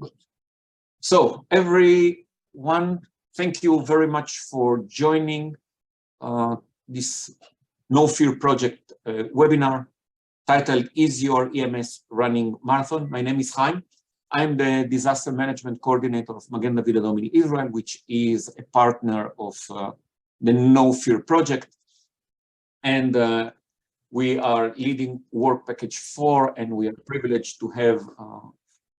Good. So everyone, thank you very much for joining this No Fear Project webinar titled Is Your EMS Running Marathon? My name is Chaim. I'm the Disaster Management Coordinator of Magen David Adom in Israel, which is a partner of the No Fear Project. And we are leading Work Package 4, and we are privileged to have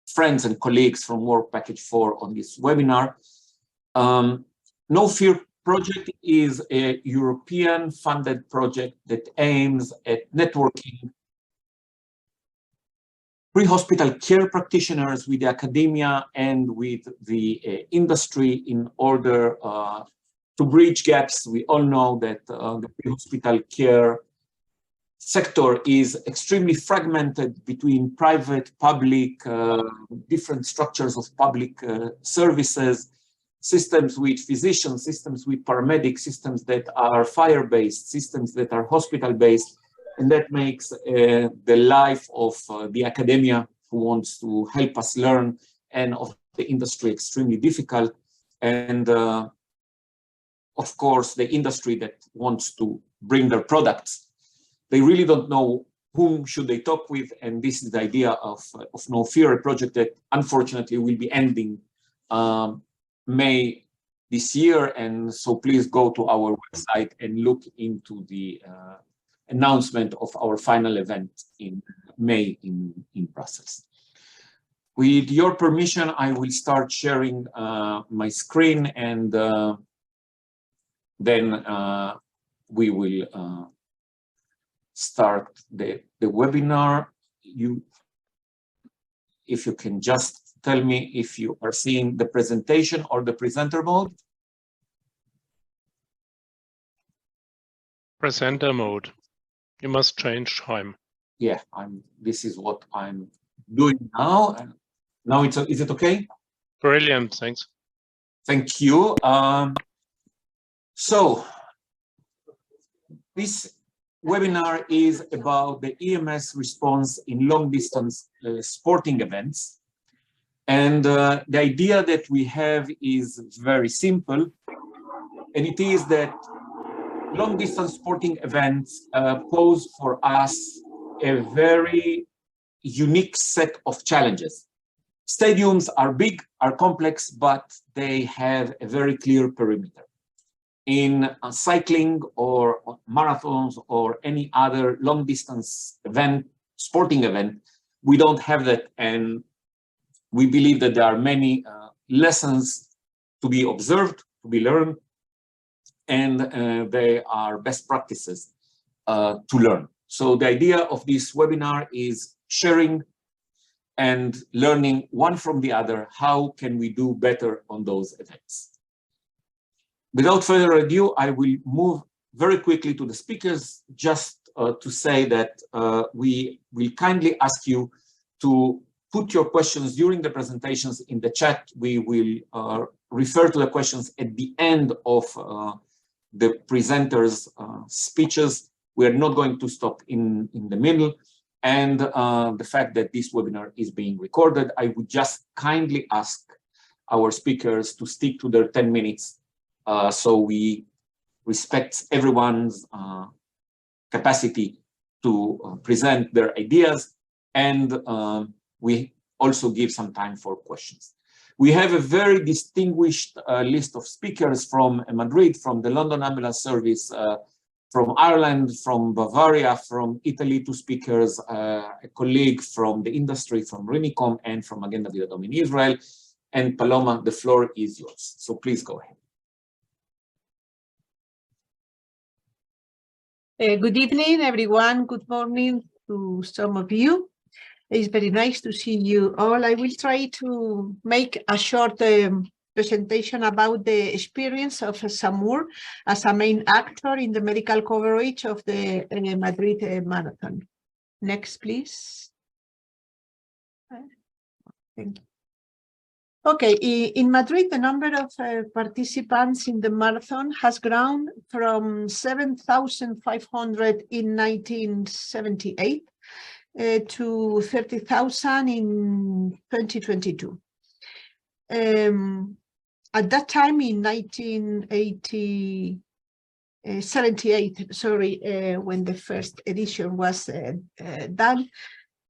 friends and colleagues from Work Package 4 on this webinar. No Fear Project is a European funded project that aims at networking pre-hospital care practitioners with the academia and with the industry in order to bridge gaps. We all know that the pre-hospital care sector is extremely fragmented between private, public, different structures of public services, systems with physicians, systems with paramedics, systems that are fire-based, systems that are hospital-based, and that makes the life of the academia who wants to help us learn and of the industry extremely difficult. And of course, the industry that wants to bring their products, they really don't know whom should they talk with. And this is the idea of No Fear, a project that unfortunately will be ending May this year. And so please go to our website and look into the announcement of our final event in May in Brussels. With your permission, I will start sharing my screen, and then we will start the webinar. If you can just tell me if you are seeing the presentation or the presenter mode. Presenter mode. You must change time. Yeah, this is what I'm doing now. Now is it okay? Brilliant, thanks. Thank you. So this webinar is about the EMS response in long-distance sporting events. And the idea that we have is very simple, and it is that long-distance sporting events pose for us a very unique set of challenges. Stadiums are big, are complex, but they have a very clear perimeter. In cycling or marathons or any other long-distance event, sporting event, we don't have that, and we believe that there are many lessons to be observed, to be learned, and they are best practices to learn. So the idea of this webinar is sharing and learning one from the other. How can we do better on those events? Without further ado, I will move very quickly to the speakers, just to say that we will kindly ask you to put your questions during the presentations in the chat. We will refer to the questions at the end of the presenters' speeches. We are not going to stop in the middle. And the fact that this webinar is being recorded, I would just kindly ask our speakers to stick to their 10 minutes so we respect everyone's capacity to present their ideas, and we also give some time for questions. We have a very distinguished list of speakers from Madrid, from the London Ambulance Service, from Ireland, from Bavaria, from Italy, 2 speakers, a colleague from the industry, from Rinicom, and from Magen David Adom in Israel. And Paloma, the floor is yours. So please go ahead. Good evening, everyone. Good morning to some of you. It's very nice to see you all. I will try to make a short presentation about the experience of SAMUR as a main actor in the medical coverage of the Madrid Marathon. Next, please. Thank you. Okay, in Madrid, the number of participants in the marathon has grown from 7,500 in 1978 to 30,000 in 2022. At that time in 1978, when the first edition was done,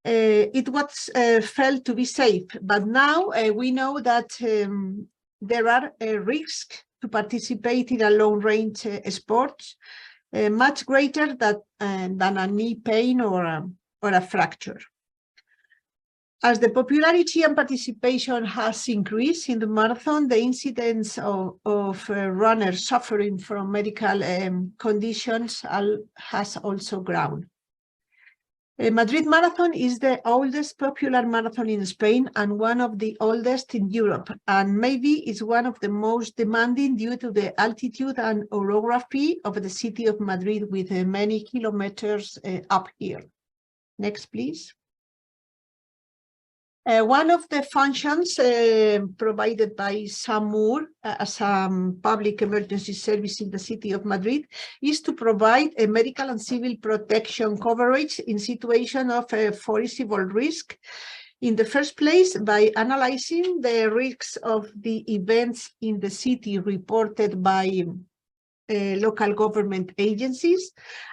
it was felt to be safe. But now we know that there are risks to participate in a long-range sport, much greater than a knee pain or a fracture. As the popularity and participation has increased in the marathon, the incidence of runners suffering from medical conditions has also grown. Madrid Marathon is the oldest popular marathon in Spain and one of the oldest in Europe, and maybe is one of the most demanding due to the altitude and orography of the city of Madrid, with many kilometers uphill. Next, please. One of the functions provided by SAMUR as a public emergency service in the city of Madrid is to provide a medical and civil protection coverage in situation of foreseeable risk. In the first place, by analyzing the risks of the events in the city reported by local government agencies,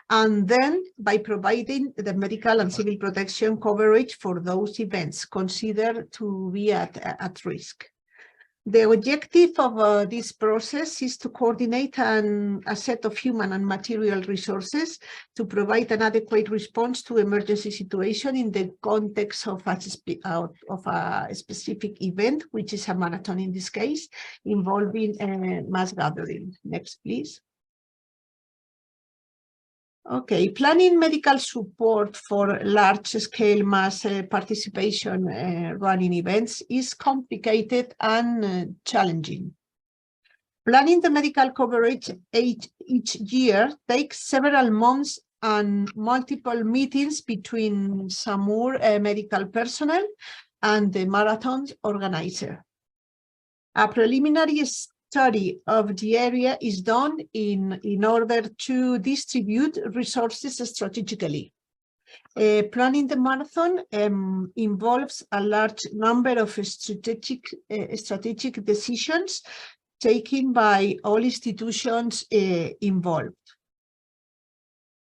and then by providing the medical and civil protection coverage for those events considered to be at risk. The objective of this process is to coordinate a set of human and material resources to provide an adequate response to emergency situation in the context of a specific event, which is a marathon in this case, involving mass gathering. Next, please. Okay, planning medical support for large-scale mass participation running events is complicated and challenging. Planning the medical coverage each year takes several months and multiple meetings between SAMUR medical personnel and the marathon organizer. A preliminary study of the area is done in order to distribute resources strategically. Planning the marathon involves a large number of strategic decisions taken by all institutions involved.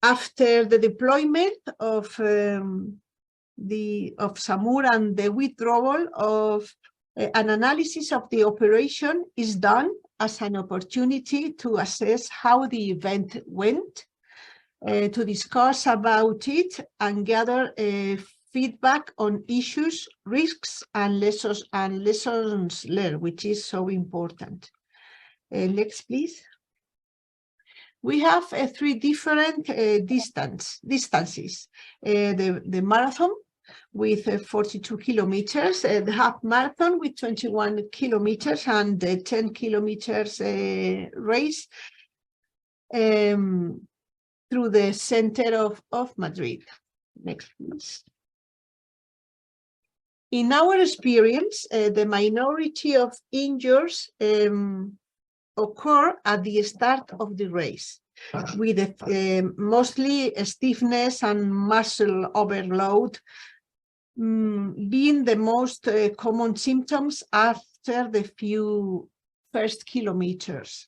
After the deployment of SAMUR and the withdrawal of an analysis of the operation is done as an opportunity to assess how the event went, to discuss about it and gather feedback on issues, risks, and lessons learned, which is so important. Next, please. We have three different distances. The marathon, with 42 kilometers, the half marathon with 21 kilometers, and the 10 kilometers race through the center of Madrid. Next, please. In our experience, the minority of injuries occur at the start of the race, with mostly stiffness and muscle overload being the most common symptoms after the first kilometers,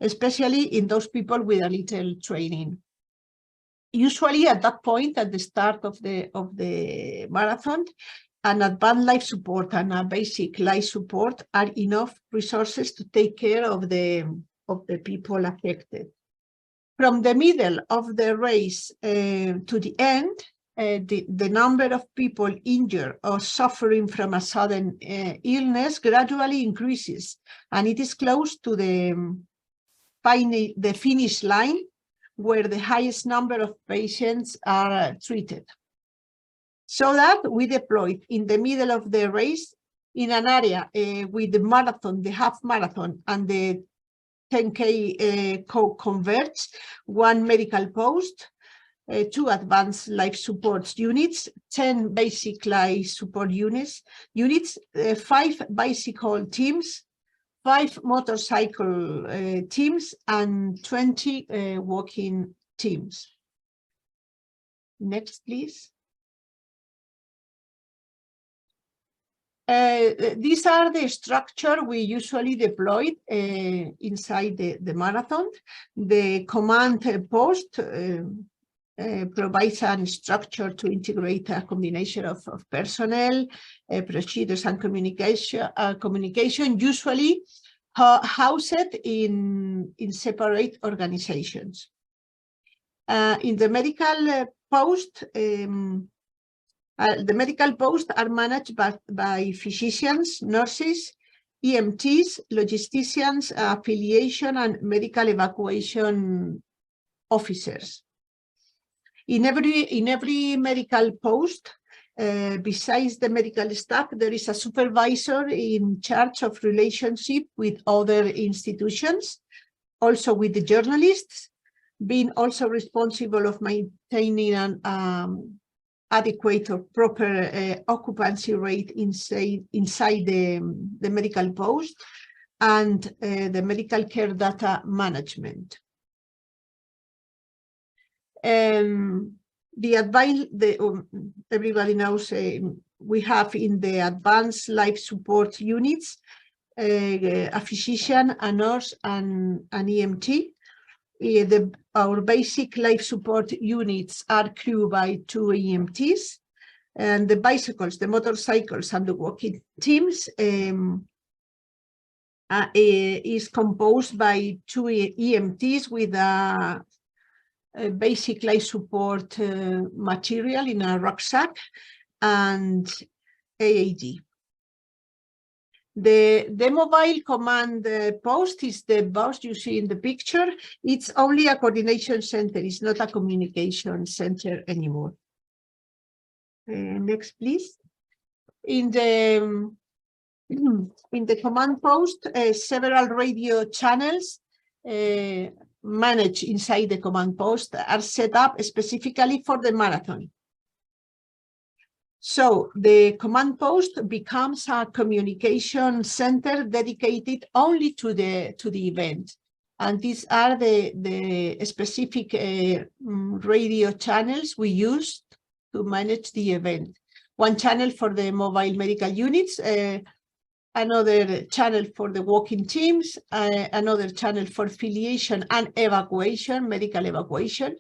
especially in those people with a little training. Usually at that point, at the start of the marathon, an advanced life support and a basic life support are enough resources to take care of the people affected. From the middle of the race to the end, the number of people injured or suffering from a sudden illness gradually increases, and it is close to the finish line, where the highest number of patients are treated. So that we deployed in the middle of the race in an area with the marathon, the half marathon, and the 10K converge, one medical post, 2 advanced life support units, 10 basic life support units, 5 bicycle teams, 5 motorcycle teams, and 20 walking teams. Next, please. These are the structure we usually deploy inside the marathon. The command post provides a structure to integrate a combination of personnel, procedures, and communication, usually housed in separate organizations. In the medical post, the medical posts are managed by physicians, nurses, EMTs, logisticians, affiliation, and medical evacuation officers. In every medical post, besides the medical staff, there is a supervisor in charge of relationship with other institutions, also with the journalists, being also responsible of maintaining an adequate or proper occupancy rate inside the medical post, and the medical care data management. Everybody knows we have in the advanced life support units a physician, a nurse, and an EMT. Our basic life support units are crewed by 2 EMTs, and the bicycles, the motorcycles, and the walking teams is composed by 2 EMTs with a basic life support material in a rucksack and AAD. The mobile command post is the bus you see in the picture. It's only a coordination center. It's not a communication center anymore. Next, please. In the command post, several radio channels managed inside the command post are set up specifically for the marathon. So the command post becomes a communication center dedicated only to the event. And these are the specific radio channels we use to manage the event. One channel for the mobile medical units, another channel for the walking teams, another channel for affiliation and evacuation, medical evacuation,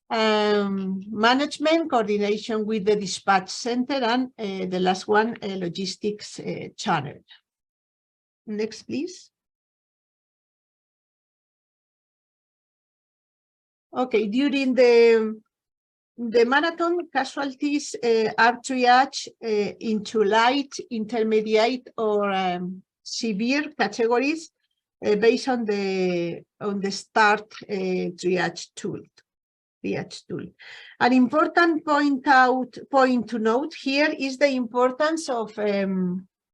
management, coordination with the dispatch center, and the last one, logistics channel. Next, please. Okay, during the marathon, casualties are triaged into light, intermediate, or severe categories based on the START triage tool. An important point to note here is the importance of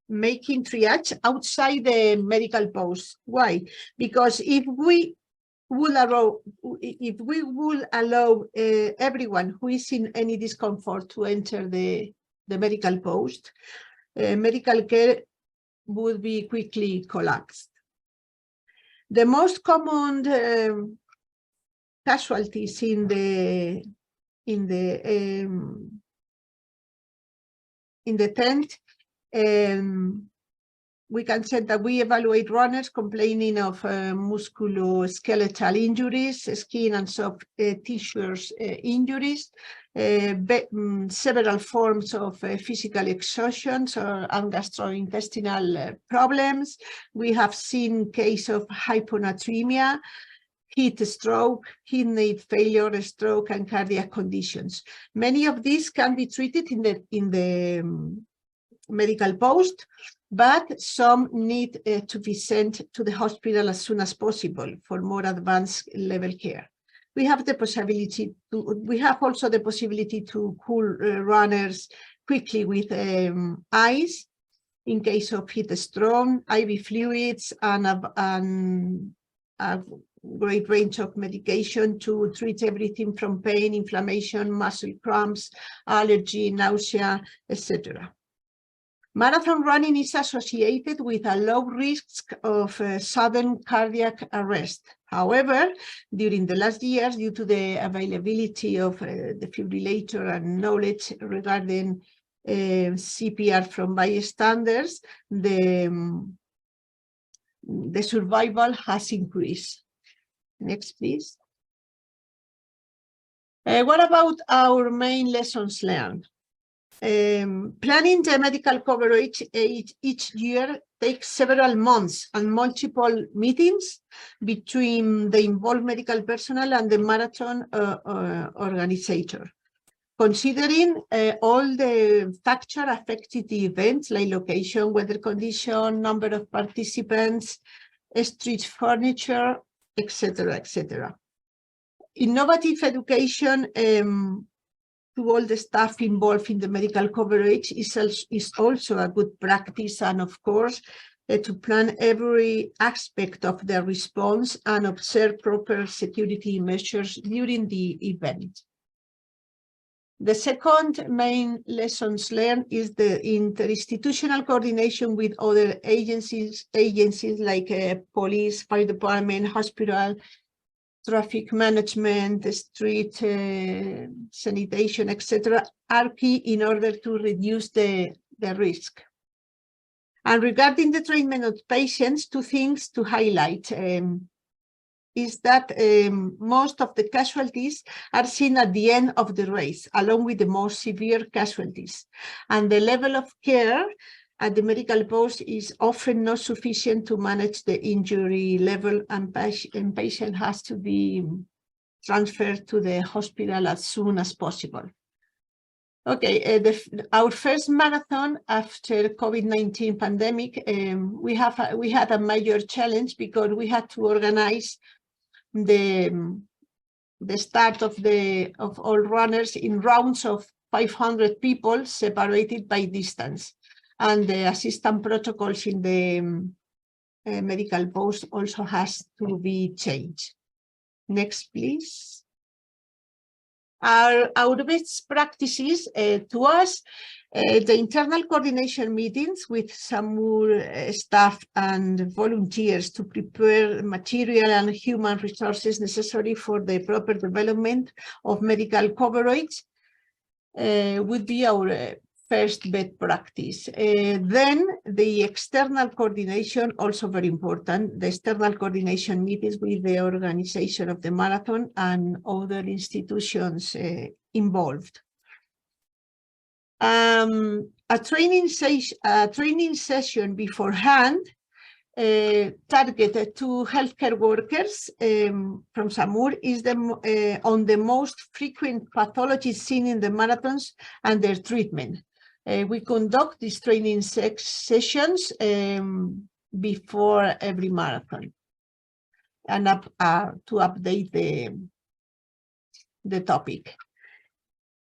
making triage outside the medical post. Why? Because if we will allow everyone who is in any discomfort to enter the medical post, medical care would be quickly collapsed. The most common casualties in the tent, we can say that we evaluate runners complaining of musculoskeletal injuries, skin and soft tissues injuries, several forms of physical exhaustion and gastrointestinal problems. We have seen cases of hyponatremia, heat stroke, kidney failure, stroke, and cardiac conditions. Many of these can be treated in the medical post, but some need to be sent to the hospital as soon as possible for more advanced level care. We have the possibility also the possibility to cool runners quickly with ice in case of heat stroke, IV fluids, and a great range of medication to treat everything from pain, inflammation, muscle cramps, allergy, nausea, etc. Marathon running is associated with a low risk of sudden cardiac arrest. However, during the last years, due to the availability of defibrillator and knowledge regarding CPR from bystanders, the survival has increased. Next, please. What about our main lessons learned? Planning the medical coverage each year takes several months and multiple meetings between the involved medical personnel and the marathon organizer. Considering all the factor affected events like location, weather condition, number of participants, street furniture, etc., etc. Innovative education to all the staff involved in the medical coverage is also a good practice, and of course, to plan every aspect of the response and observe proper security measures during the event. The second main lessons learned is the interinstitutional coordination with other agencies like police, fire department, hospital, traffic management, street sanitation, etc., are key in order to reduce the risk. And regarding the treatment of patients, two things to highlight is that most of the casualties are seen at the end of the race, along with the more severe casualties. And the level of care at the medical post is often not sufficient to manage the injury level, and patient has to be transferred to the hospital as soon as possible. Okay, our first marathon after COVID-19 pandemic, we had a major challenge because we had to organize the start of all runners in rounds of 500 people separated by distance. And the assistant protocols in the medical post also has to be changed. Next, please. Our best practices to us, the internal coordination meetings with SAMUR staff and volunteers to prepare material and human resources necessary for the proper development of medical coverage would be our first best practice. Then the external coordination, also very important, the external coordination meetings with the organization of the marathon and other institutions involved. A training session beforehand targeted to healthcare workers from SAMUR is on the most frequent pathologies seen in the marathons and their treatment. We conduct these training sessions before every marathon and to update the topic.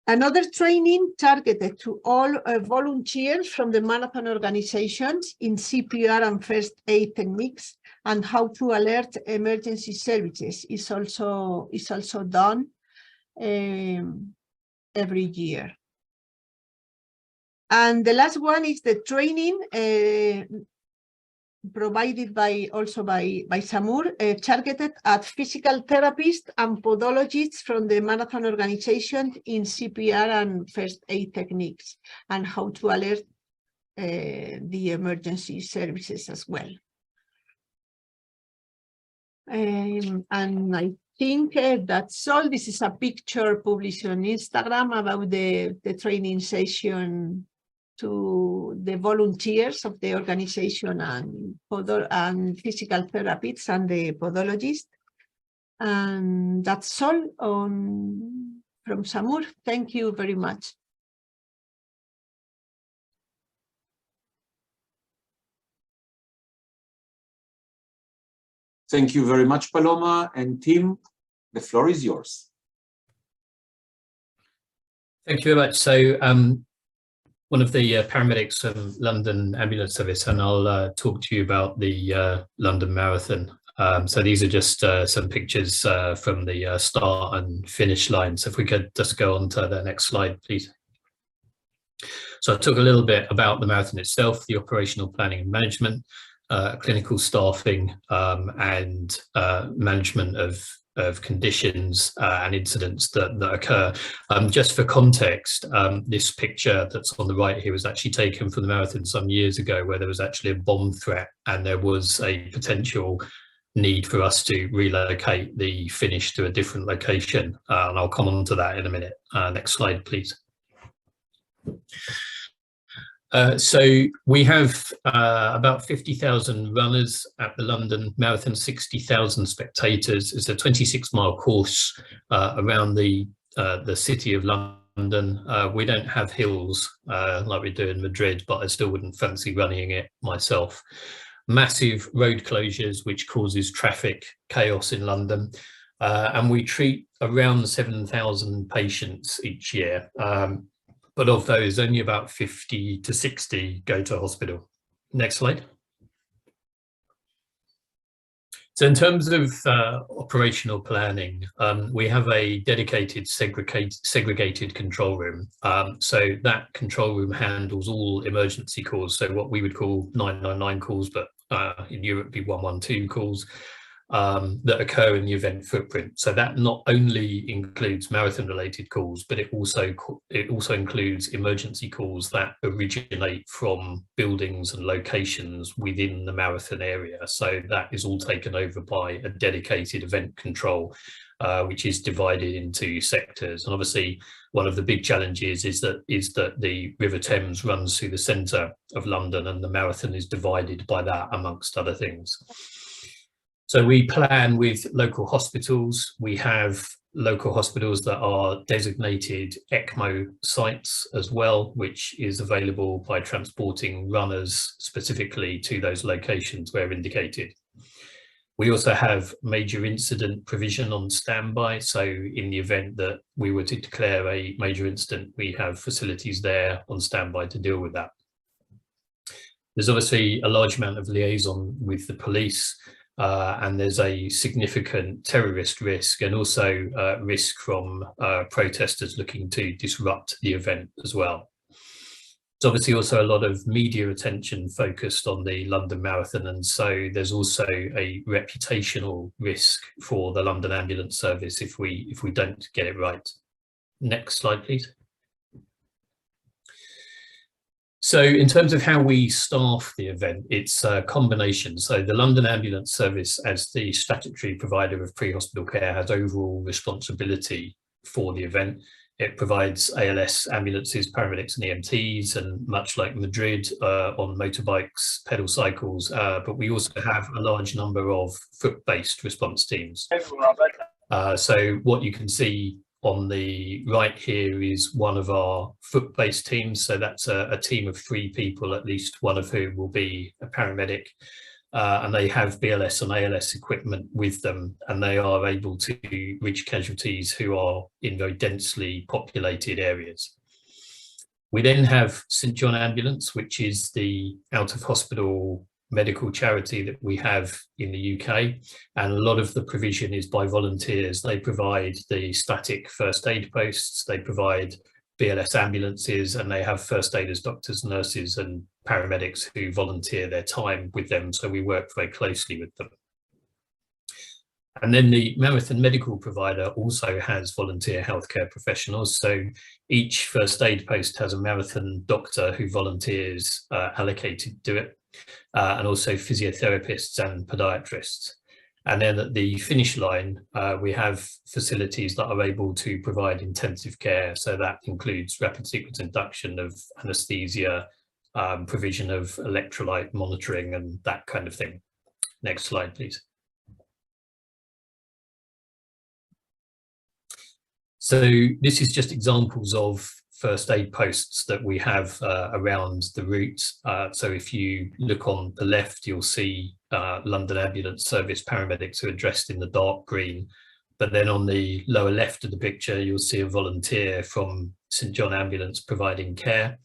Another training targeted to all volunteers from the marathon organizations in CPR and first aid techniques and how to alert emergency services is also done every year. And the last one is the training provided by SAMUR, targeted at physical therapists and podologists from the marathon organization in CPR and first aid techniques, and how to alert the emergency services as well. And I think that's all. This is a picture published on Instagram about the training session to the volunteers of the organization and physical therapists and the podologists. And that's all from SAMUR. Thank you very much. Thank you very much, Paloma. And Tim, the floor is yours. Thank you very much. So one of the paramedics from London Ambulance Service, and I'll talk to you about the London Marathon. So these are just some pictures from the start and finish line. So if we could just go on to the next slide, please. So I talk a little bit about the marathon itself, the operational planning and management, clinical staffing, and management of of conditions and incidents that occur. Just for context, this picture that's on the right here was actually taken from the marathon some years ago, where there was actually a bomb threat and there was a potential need for us to relocate the finish to a different location. And I'll come on to that in a minute. Next slide, please. So we have about 50,000 runners at the London Marathon, 60,000 spectators. It's a 26-mile course around the city of London. We don't have hills like we do in Madrid, but I still wouldn't fancy running it myself. Massive road closures, which causes traffic chaos in London. And we treat around 7,000 patients each year. But of those, only about 50 to 60 go to hospital. Next slide. So in terms of operational planning, we have a dedicated segregated control room. So that control room handles all emergency calls. So what we would call 999 calls, but in Europe it'd be 112 calls. That occur in the event footprint. So that not only includes marathon related calls, but it also includes emergency calls that originate from buildings and locations within the marathon area. So that is all taken over by a dedicated event control, which is divided into sectors. And obviously one of the big challenges is that the River Thames runs through the centre of London, and the marathon is divided by that, amongst other things. So we plan with local hospitals. We have local hospitals that are designated ECMO sites as well, which is available by transporting runners specifically to those locations where indicated. We also have major incident provision on standby. So in the event that we were to declare a major incident, we have facilities there on standby to deal with that. There's obviously a large amount of liaison with the police. And there's a significant terrorist risk, and also risk from protesters looking to disrupt the event as well. There's obviously also a lot of media attention focused on the London Marathon, and so there's also a reputational risk for the London Ambulance Service if we don't get it right. Next slide, please. So in terms of how we staff the event, it's a combination. So the London Ambulance Service, as the statutory provider of pre-hospital care, has overall responsibility for the event. It provides ALS ambulances, paramedics and EMTs, and much like Madrid, on motorbikes, pedal cycles, but we also have a large number of foot-based response teams. So what you can see on the right here is one of our foot-based teams. So that's a team of 3 people, at least one of whom will be a paramedic. And they have BLS and ALS equipment with them, and they are able to reach casualties who are in very densely populated areas. We then have St John Ambulance, which is the out-of-hospital medical charity that we have in the UK, and a lot of the provision is by volunteers. They provide the static first aid posts, they provide BLS ambulances, and they have first aiders, doctors, nurses and paramedics who volunteer their time with them, so we work very closely with them. And then the marathon medical provider also has volunteer healthcare professionals. So each first aid post has a marathon doctor who volunteers allocated to it. And also physiotherapists and podiatrists. And then at the finish line, we have facilities that are able to provide intensive care. So that includes rapid sequence induction of anaesthesia, provision of electrolyte monitoring and that kind of thing. Next slide, please. So this is just examples of first aid posts that we have around the route. So if you look on the left, you'll see London Ambulance Service paramedics who are dressed in the dark green. But then on the lower left of the picture, you'll see a volunteer from St John Ambulance providing care.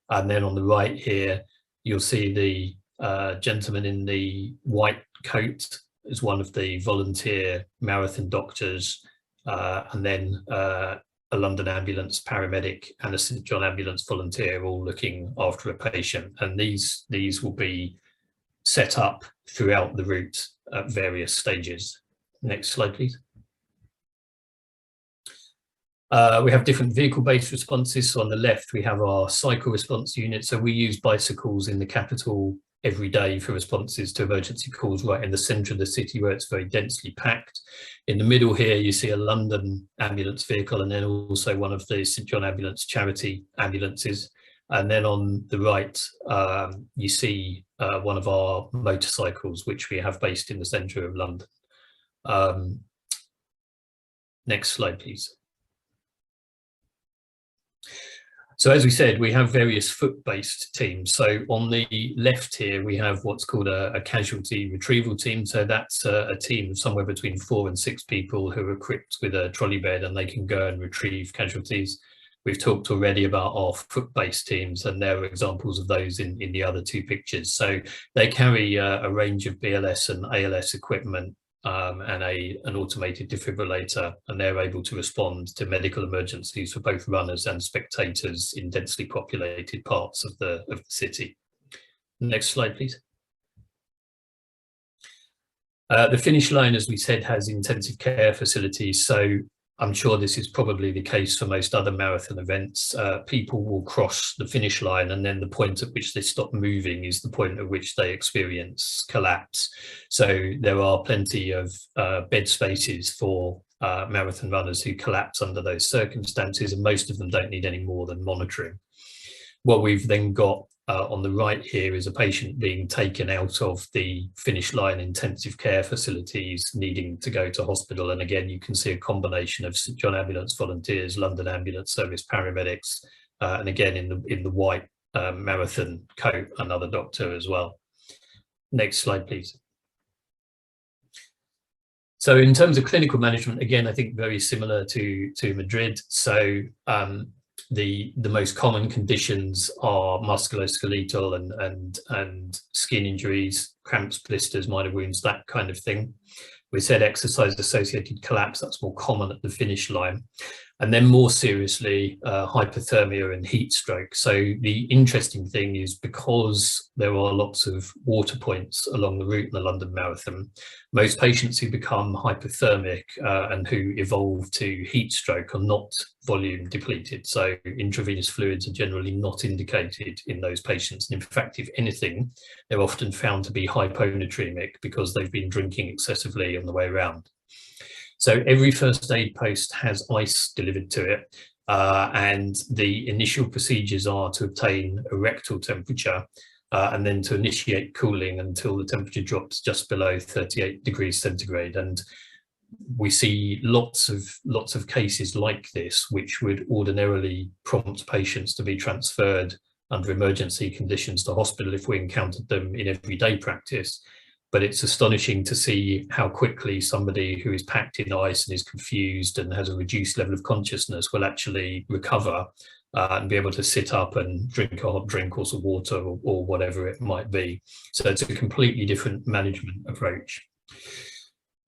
And then on the right here, you'll see the gentleman in the white coat is one of the volunteer marathon doctors. And then a London Ambulance paramedic and a St John Ambulance volunteer all looking after a patient, and these will be set up throughout the route at various stages. Next slide, please. We have different vehicle-based responses. So on the left, we have our cycle response unit. So we use bicycles in the capital every day for responses to emergency calls right in the centre of the city where it's very densely packed. In the middle here, you see a London ambulance vehicle and then also one of the St John Ambulance charity ambulances. And then on the right, you see one of our motorcycles, which we have based in the centre of London. Next slide, please. So as we said, we have various foot-based teams. So on the left here, we have what's called a casualty retrieval team. So that's a team of somewhere between 4 and 6 people who are equipped with a trolley bed and they can go and retrieve casualties. We've talked already about our foot-based teams, and there are examples of those in the other 2 pictures. So they carry a range of BLS and ALS equipment and an automated defibrillator, and they're able to respond to medical emergencies for both runners and spectators in densely populated parts of the city. Next slide, please. The finish line, as we said, has intensive care facilities. So I'm sure this is probably the case for most other marathon events. People will cross the finish line, and then the point at which they stop moving is the point at which they experience collapse. So there are plenty of bed spaces for marathon runners who collapse under those circumstances, and most of them don't need any more than monitoring. What we've then got on the right here is a patient being taken out of the finish line intensive care facilities, needing to go to hospital. And again, you can see a combination of St John Ambulance volunteers, London Ambulance Service paramedics, and again in the white marathon coat, another doctor as well. Next slide, please. So in terms of clinical management, again, I think very similar to Madrid. So the most common conditions are musculoskeletal and skin injuries, cramps, blisters, minor wounds, that kind of thing. We said exercise-associated collapse, that's more common at the finish line. And then more seriously, hypothermia and heat stroke. So the interesting thing is, because there are lots of water points along the route in the London Marathon, most patients who become hypothermic and who evolve to heat stroke are not volume depleted. So intravenous fluids are generally not indicated in those patients. And in fact, if anything, they're often found to be hyponatremic because they've been drinking excessively on the way around. So every first aid post has ice delivered to it, and the initial procedures are to obtain a rectal temperature and then to initiate cooling until the temperature drops just below 38 degrees centigrade. And we see lots of cases like this, which would ordinarily prompt patients to be transferred under emergency conditions to hospital if we encountered them in everyday practice. But it's astonishing to see how quickly somebody who is packed in ice and is confused and has a reduced level of consciousness will actually recover and be able to sit up and drink a hot drink or some water or whatever it might be. So it's a completely different management approach.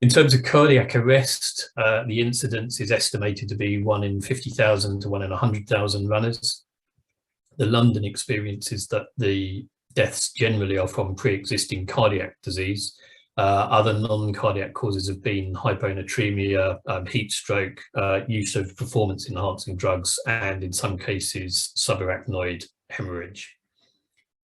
In terms of cardiac arrest, the incidence is estimated to be 1 in 50,000 to 1 in 100,000 runners. The London experience is that the deaths generally are from pre-existing cardiac disease. Other non-cardiac causes have been hyponatremia, heat stroke, use of performance-enhancing drugs, and in some cases, subarachnoid hemorrhage.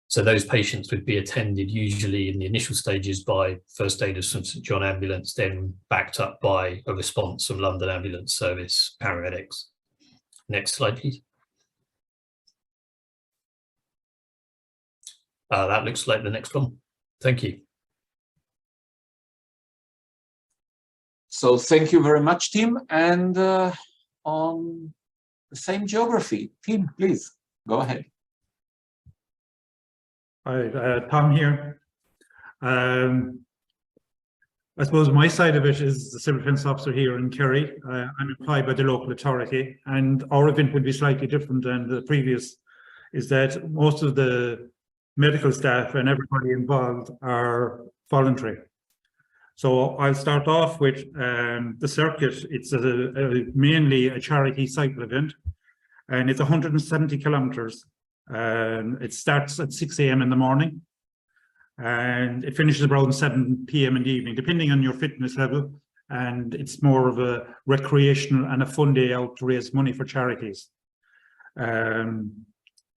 So those patients would be attended usually in the initial stages by first aiders from St John Ambulance, then backed up by a response from London Ambulance Service paramedics. Next slide, please. That looks like the next one. Thank you. So thank you very much, Tim. And on the same geography, Tim, please go ahead. Hi, Tom here. I suppose my side of it is the civil defence officer here in Kerry. I'm employed by the local authority, and our event will be slightly different than the previous, is that most of the medical staff and everybody involved are voluntary. So I'll start off with the circuit. It's mainly a charity cycle event, and it's 170 kilometres. It starts at 6 a.m. in the morning, and it finishes around 7 p.m. in the evening, depending on your fitness level. and it's more of a recreational and a fun day out to raise money for charities.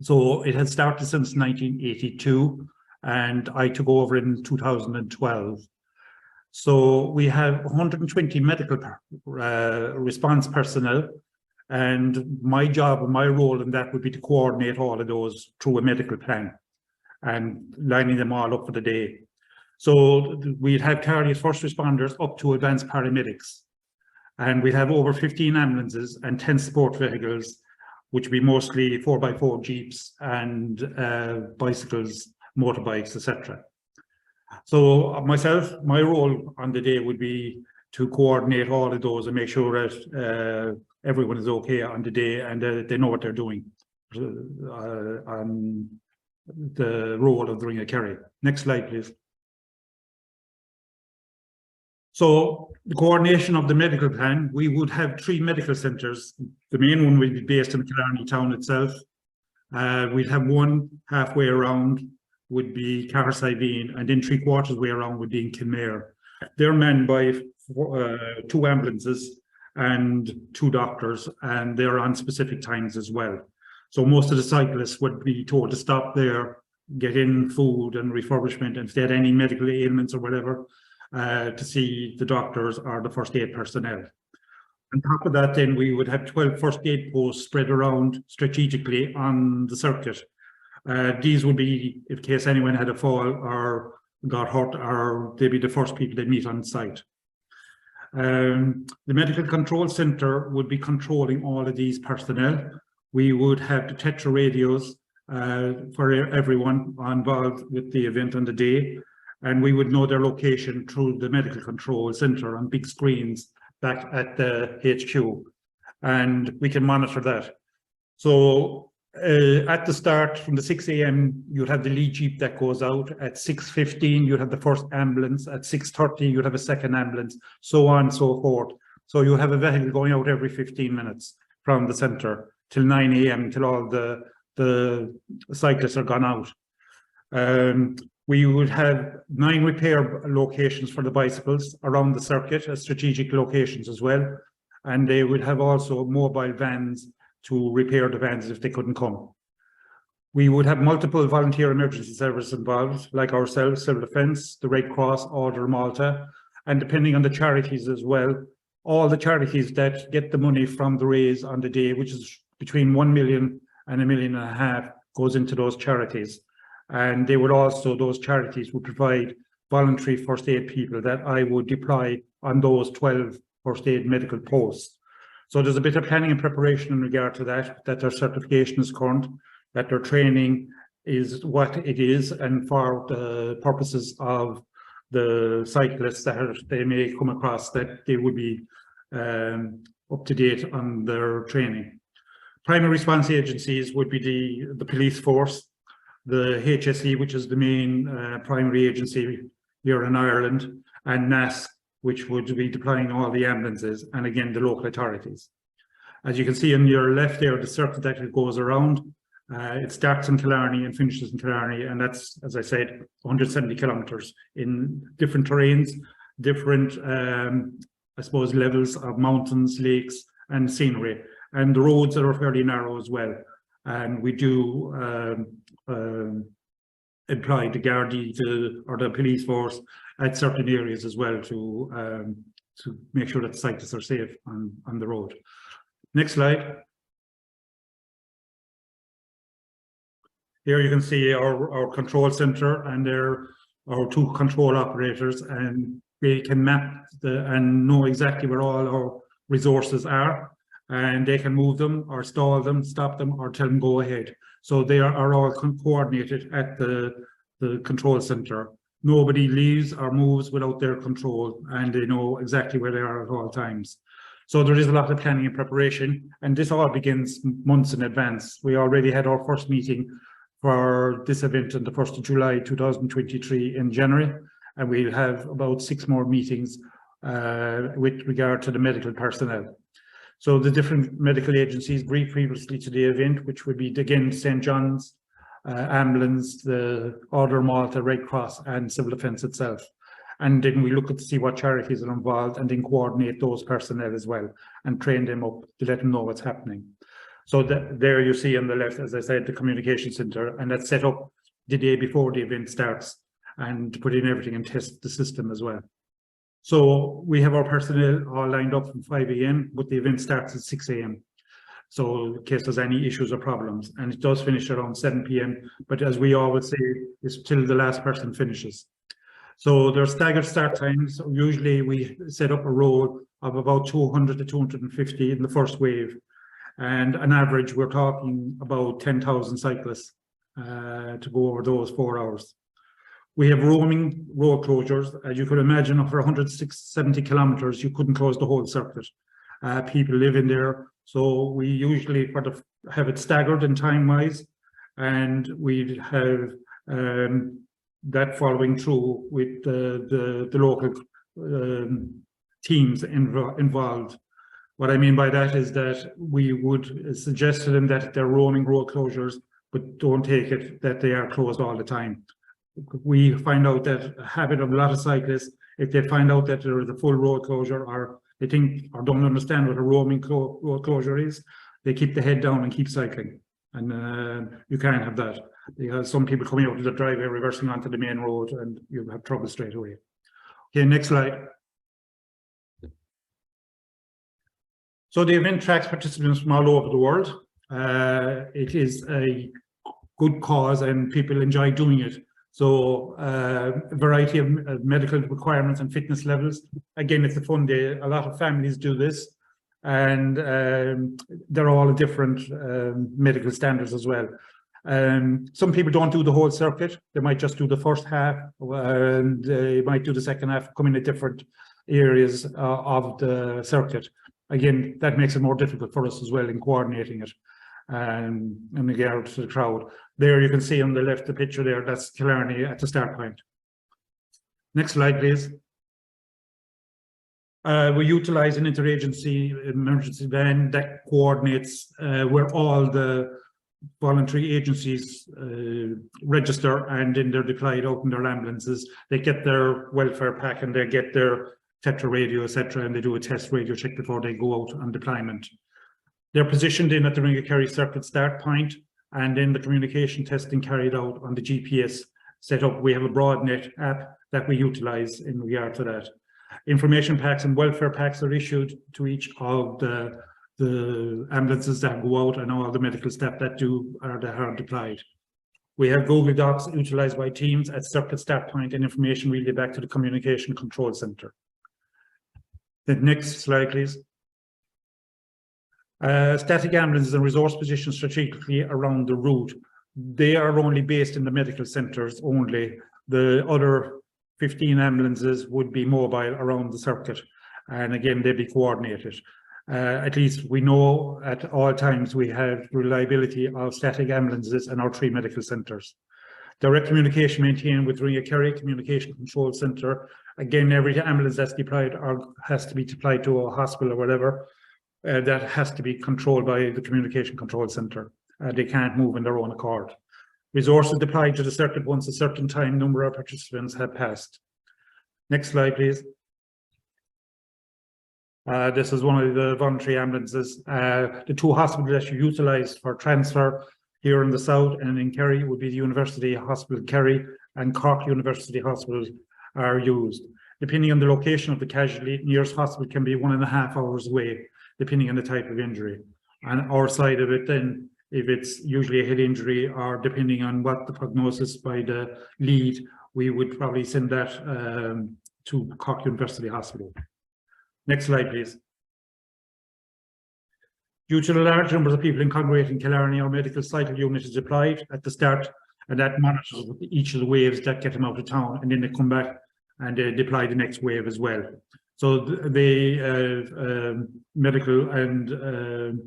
So it has started since 1982, and I took over in 2012. So we have 120 medical response personnel, and my job and my role in that would be to coordinate all of those through a medical plan and lining them all up for the day. So we'd have cardiac first responders up to advanced paramedics, and we'd have over 15 ambulances and 10 support vehicles, which would be mostly 4x4 Jeeps and bicycles, motorbikes, etc. So myself, my role on the day would be to coordinate all of those and make sure that everyone is okay on the day and they know what they're doing on the role of the Ring of Kerry. Next slide, please. So the coordination of the medical plan, we would have 3 medical centres. The main one would be based in Killarney town itself. We'd have one halfway around would be Carrsiveen, and then 3/4 way around would be in Kinmare. They're manned by 2 ambulances and 2 doctors, and they're on specific times as well. So most of the cyclists would be told to stop there, get in food and refurbishment, and if they had any medical ailments or whatever, to see the doctors or the first aid personnel. On top of that, then we would have 12 first aid posts spread around strategically on the circuit. These would be in case anyone had a fall or got hurt, or they'd be the first people they meet on site. The medical control centre would be controlling all of these personnel. We would have the Tetra radios for everyone involved with the event on the day, and we would know their location through the medical control centre on big screens back at the HQ, and we can monitor that. So at the start, from the 6 a.m, you'd have the lead jeep that goes out. At 6:15, you'd have the first ambulance. At 6:30, you'd have a second ambulance, so on and so forth. So you have a vehicle going out every 15 minutes from the centre till 9 a.m, till all the cyclists are gone out. We would have 9 repair locations for the bicycles around the circuit, as strategic locations as well. And they would have also mobile vans to repair the vans if they couldn't come. We would have multiple volunteer emergency services involved, like ourselves, Civil Defence, the Red Cross, Order Malta, and depending on the charities as well, all the charities that get the money from the raise on the day, which is between 1 million and $1.5 million, goes into those charities. And they would also, those charities would provide voluntary first aid people that I would deploy on those 12 first aid medical posts. So there's a bit of planning and preparation in regard to that their certification is current, that their training is what it is, and for the purposes of the cyclists that they may come across, that they would be up to date on their training. Primary response agencies would be the police force, the HSE, which is the main primary agency here in Ireland, and NAS, which would be deploying all the ambulances, and again, the local authorities. As you can see on your left there, the circuit that it goes around, it starts in Killarney and finishes in Killarney, and that's, as I said, 170 kilometres in different terrains, different, I suppose, levels of mountains, lakes, and scenery. And the roads are fairly narrow as well. And we do employ the Gardaí or the police force at certain areas as well to make sure that cyclists are safe on the road. Next slide. Here you can see our control centre, and there are 2 control operators, and they can map and know exactly where all our resources are, and they can move them or stall them, stop them, or tell them go ahead. So they are all coordinated at the control centre. Nobody leaves or moves without their control, and they know exactly where they are at all times. So there is a lot of planning and preparation, and this all begins months in advance. We already had our first meeting for this event on the 1st of July 2023 in January, and we'll have about 6 more meetings with regard to the medical personnel. So the different medical agencies briefed previously to the event, which would be again St. John's, Ambulance, the Order Malta, Red Cross, and Civil Defence itself. And then we look at to see what charities are involved and then coordinate those personnel as well and train them up to let them know what's happening. So there you see on the left, as I said, the communication center, and that's set up the day before the event starts and put in everything and test the system as well. So we have our personnel all lined up from 5 a.m., but the event starts at 6 a.m. So in case there's any issues or problems, and it does finish around 7 p.m. But as we always say, it's till the last person finishes. So there's staggered start times. So usually we set up a roll of about 200 to 250 in the first wave. And on average, we're talking about 10,000 cyclists to go over those 4 hours. We have roaming road closures. As you could imagine, for 170 kilometers, you couldn't close the whole circuit. People live in there. So we usually have it staggered in time-wise, and we have that following through with the local teams involved. What I mean by that is that we would suggest to them that they're roaming road closures, but don't take it that they are closed all the time. We find out that a habit of a lot of cyclists, if they find out that there is a full road closure, or they think or don't understand what a roaming road closure is, they keep the head down and keep cycling. And you can't have that, because some people coming out of the driveway reversing onto the main road, and you have trouble straight away. Okay, next slide. So the event tracks participants from all over the world. It is a good cause and people enjoy doing it. So a variety of medical requirements and fitness levels. Again, it's a fun day. A lot of families do this, and they're all different medical standards as well. Some people don't do the whole circuit. They might just do the first half, and they might do the second half, come in at different areas of the circuit. Again, that makes it more difficult for us as well in coordinating it in regard to the crowd. There you can see on the left, the picture there, that's Killarney at the start point. Next slide, please. We utilize an interagency emergency van that coordinates where all the voluntary agencies register, and then they're deployed out in their ambulances. They get their welfare pack and they get their Tetra radio, etc., and they do a test radio check before they go out on deployment. They're positioned in at the Ring of Kerry circuit start point, and then the communication testing carried out on the GPS setup. We have a BroadNet app that we utilize in regard to that. Information packs and welfare packs are issued to each of the ambulances that go out and all the medical staff that are deployed. We have Google Docs utilized by teams at circuit start point and information relayed back to the communication control center. The next slide, please. Static ambulances and resource positions strategically around the route. They are only based in the medical centres only. The other 15 ambulances would be mobile around the circuit, and again, they'd be coordinated. At least we know at all times we have reliability of static ambulances in our 3 medical centres. Direct communication maintained with Ring of Kerry Communication Control Centre. Again, every ambulance that's deployed or has to be deployed to a hospital or whatever, that has to be controlled by the Communication Control Centre. They can't move in their own accord. Resources deployed to the circuit once a certain time number of participants have passed. Next slide, please. This is one of the voluntary ambulances. The 2 hospitals that you utilise for transfer here in the south and in Kerry would be the University Hospital Kerry and Cork University Hospital are used. Depending on the location of the casualty, nearest hospital can be 1.5 hours away, depending on the type of injury. And our side of it then, if it's usually a head injury or depending on what the prognosis by the lead, we would probably send that to Cork University Hospital. Next slide, please. Due to the large numbers of people congregating in Killarney, our medical cycle unit is deployed at the start, and that monitors each of the waves that get them out of town, and then they come back and they deploy the next wave as well. So the medical and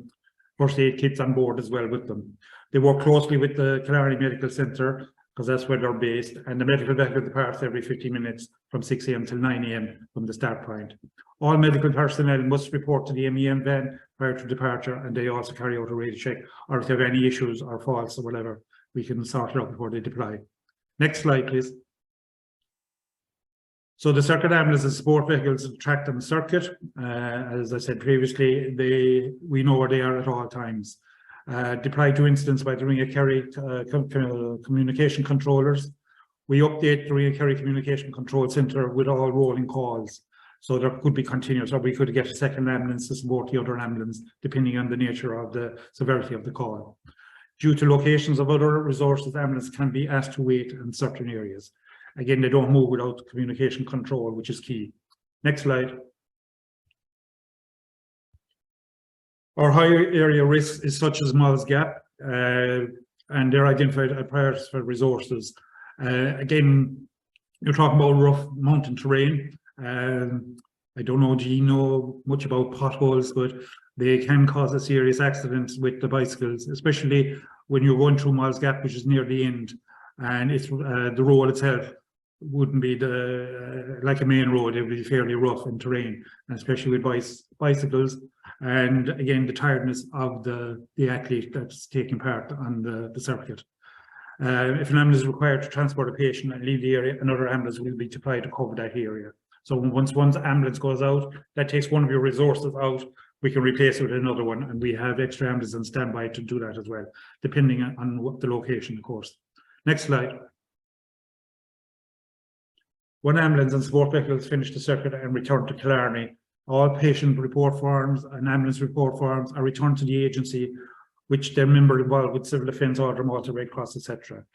first aid kits on board as well with them. They work closely with the Killarney Medical Centre because that's where they're based, and the medical vehicle departs every 15 minutes from 6 a.m. till 9 a.m. from the start point. All medical personnel must report to the MEM van prior to departure, and they also carry out a radio check, or if they have any issues or faults or whatever, we can sort it out before they deploy. Next slide, please. So the circuit ambulance and support vehicles tracked on the circuit. As I said previously, we know where they are at all times. Deployed to incidents by the Ring of Kerry communication controllers. We update the Ring of Kerry Communication Control Centre with all rolling calls. So there could be continuous, or we could get a second ambulance to support the other ambulance, depending on the nature of the severity of the call. Due to locations of other resources, ambulances can be asked to wait in certain areas. Again, they don't move without communication control, which is key. Next slide. Our high area risks is such as Moll's Gap, and they're identified as priorities for resources. Again, you're talking about rough mountain terrain. I don't know, do you know much about potholes, but they can cause a serious accident with the bicycles, especially when you're going through Moll's Gap, which is near the end, and it's the road itself wouldn't be like a main road. It would be fairly rough in terrain, and especially with bicycles. And again, the tiredness of the athlete that's taking part on the circuit. If an ambulance is required to transport a patient and leave the area, another ambulance will be deployed to cover that area. So once one ambulance goes out, that takes one of your resources out, we can replace it with another one, and we have extra ambulances on standby to do that as well, depending on what the location, of course. Next slide. One ambulance and support vehicles finish the circuit and return to Killarney. All patient report forms and ambulance report forms are returned to the agency, which their member involved with civil defence order, Malta Red Cross, etc.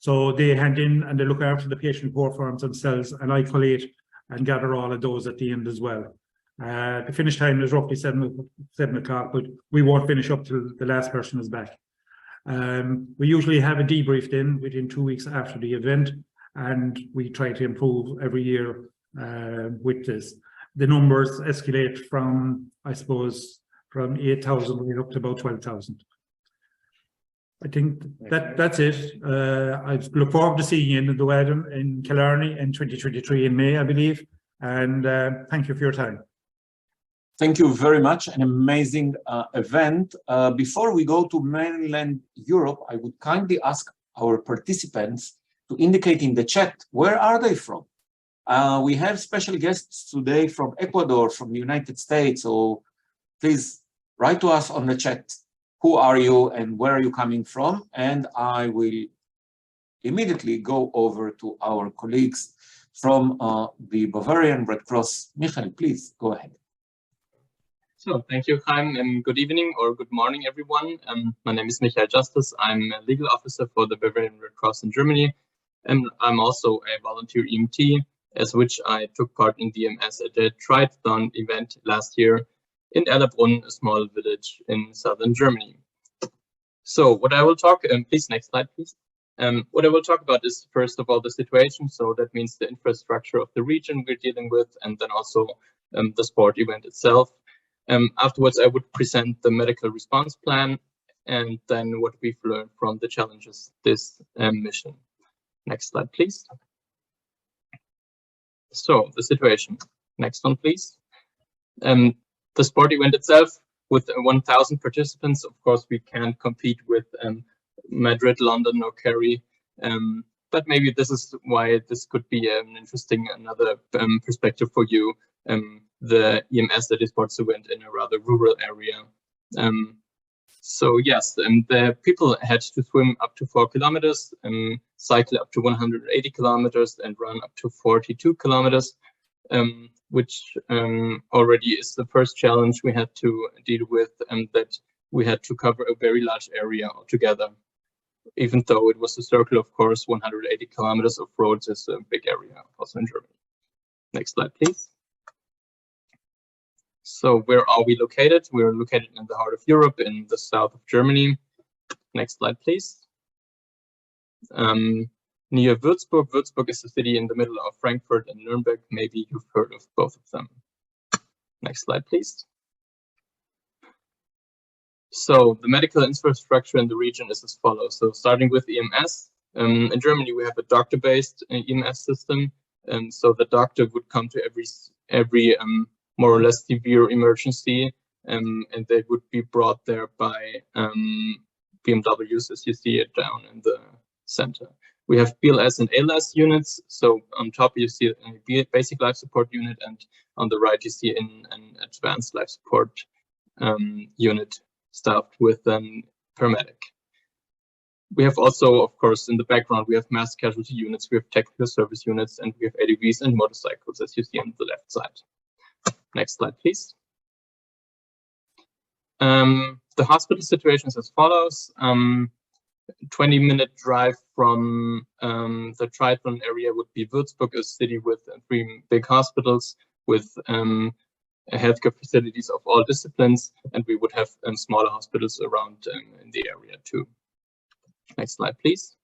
So they hand in and they look after the patient report forms themselves, and I collate and gather all of those at the end as well. The finish time is roughly 7 o'clock, but we won't finish up till the last person is back. We usually have a debrief then within 2 weeks after the event, and we try to improve every year with this. The numbers escalate from, I suppose, from 8,000 right up to about 12,000. I think that's it. I look forward to seeing you in the wedding in Killarney in 2023 in May, I believe. And thank you for your time. Thank you very much. An amazing event. Before we go to mainland Europe, I would kindly ask our participants to indicate in the chat, where are they from? We have special guests today from Ecuador, from the United States. So please write to us on the chat. Who are you and where are you coming from? And I will immediately go over to our colleagues from the Bavarian Red Cross. Michael, please go ahead. So thank you, Chaim, and good evening or good morning, everyone. My name is Michael Justus. I'm a legal officer for the Bavarian Red Cross in Germany, and I'm also a volunteer EMT, as which I took part in the EMS at a triathlon event last year in Erlabrunn, a small village in southern Germany. So what I will talk, please, next slide, please. What I will talk about is, first of all, the situation. So that means the infrastructure of the region we're dealing with, and then also the sport event itself. Afterwards, I would present the medical response plan, and then what we've learned from the challenges this mission. Next slide, please. So the situation. Next one, please. The sport event itself, with 1,000 participants, of course, we can't compete with Madrid, London, or Kerry. But maybe this is why this could be an interesting another perspective for you. The EMS that is sports event in a rather rural area. So yes, the people had to swim up to 4 kilometers, cycle up to 180 kilometers, and run up to 42 kilometers. Which already is the first challenge we had to deal with, and that we had to cover a very large area altogether. Even though it was a circle, of course, 180 kilometers of roads is a big area, also in Germany. Next slide, please. So where are we located? We're located in the heart of Europe, in the south of Germany. Next slide, please. Near Würzburg. Würzburg is a city in the middle of Frankfurt and Nuremberg. Maybe you've heard of both of them. Next slide, please. So the medical infrastructure in the region is as follows. So starting with EMS, in Germany we have a doctor-based EMS system, and so the doctor would come to every more or less severe emergency, and they would be brought there by BMWs, as you see it down in the center. We have BLS and ALS units. So on top you see a basic life support unit, and on the right you see an advanced life support unit staffed with paramedic. We have also, of course, in the background, we have mass casualty units, we have technical service units, and we have ADVs and motorcycles, as you see on the left side. Next slide, please. The hospital situation is as follows. 20-minute drive from the triathlon area would be Würzburg, a city with 3 big hospitals with healthcare facilities of all disciplines, and we would have smaller hospitals around in the area too. Next slide, please.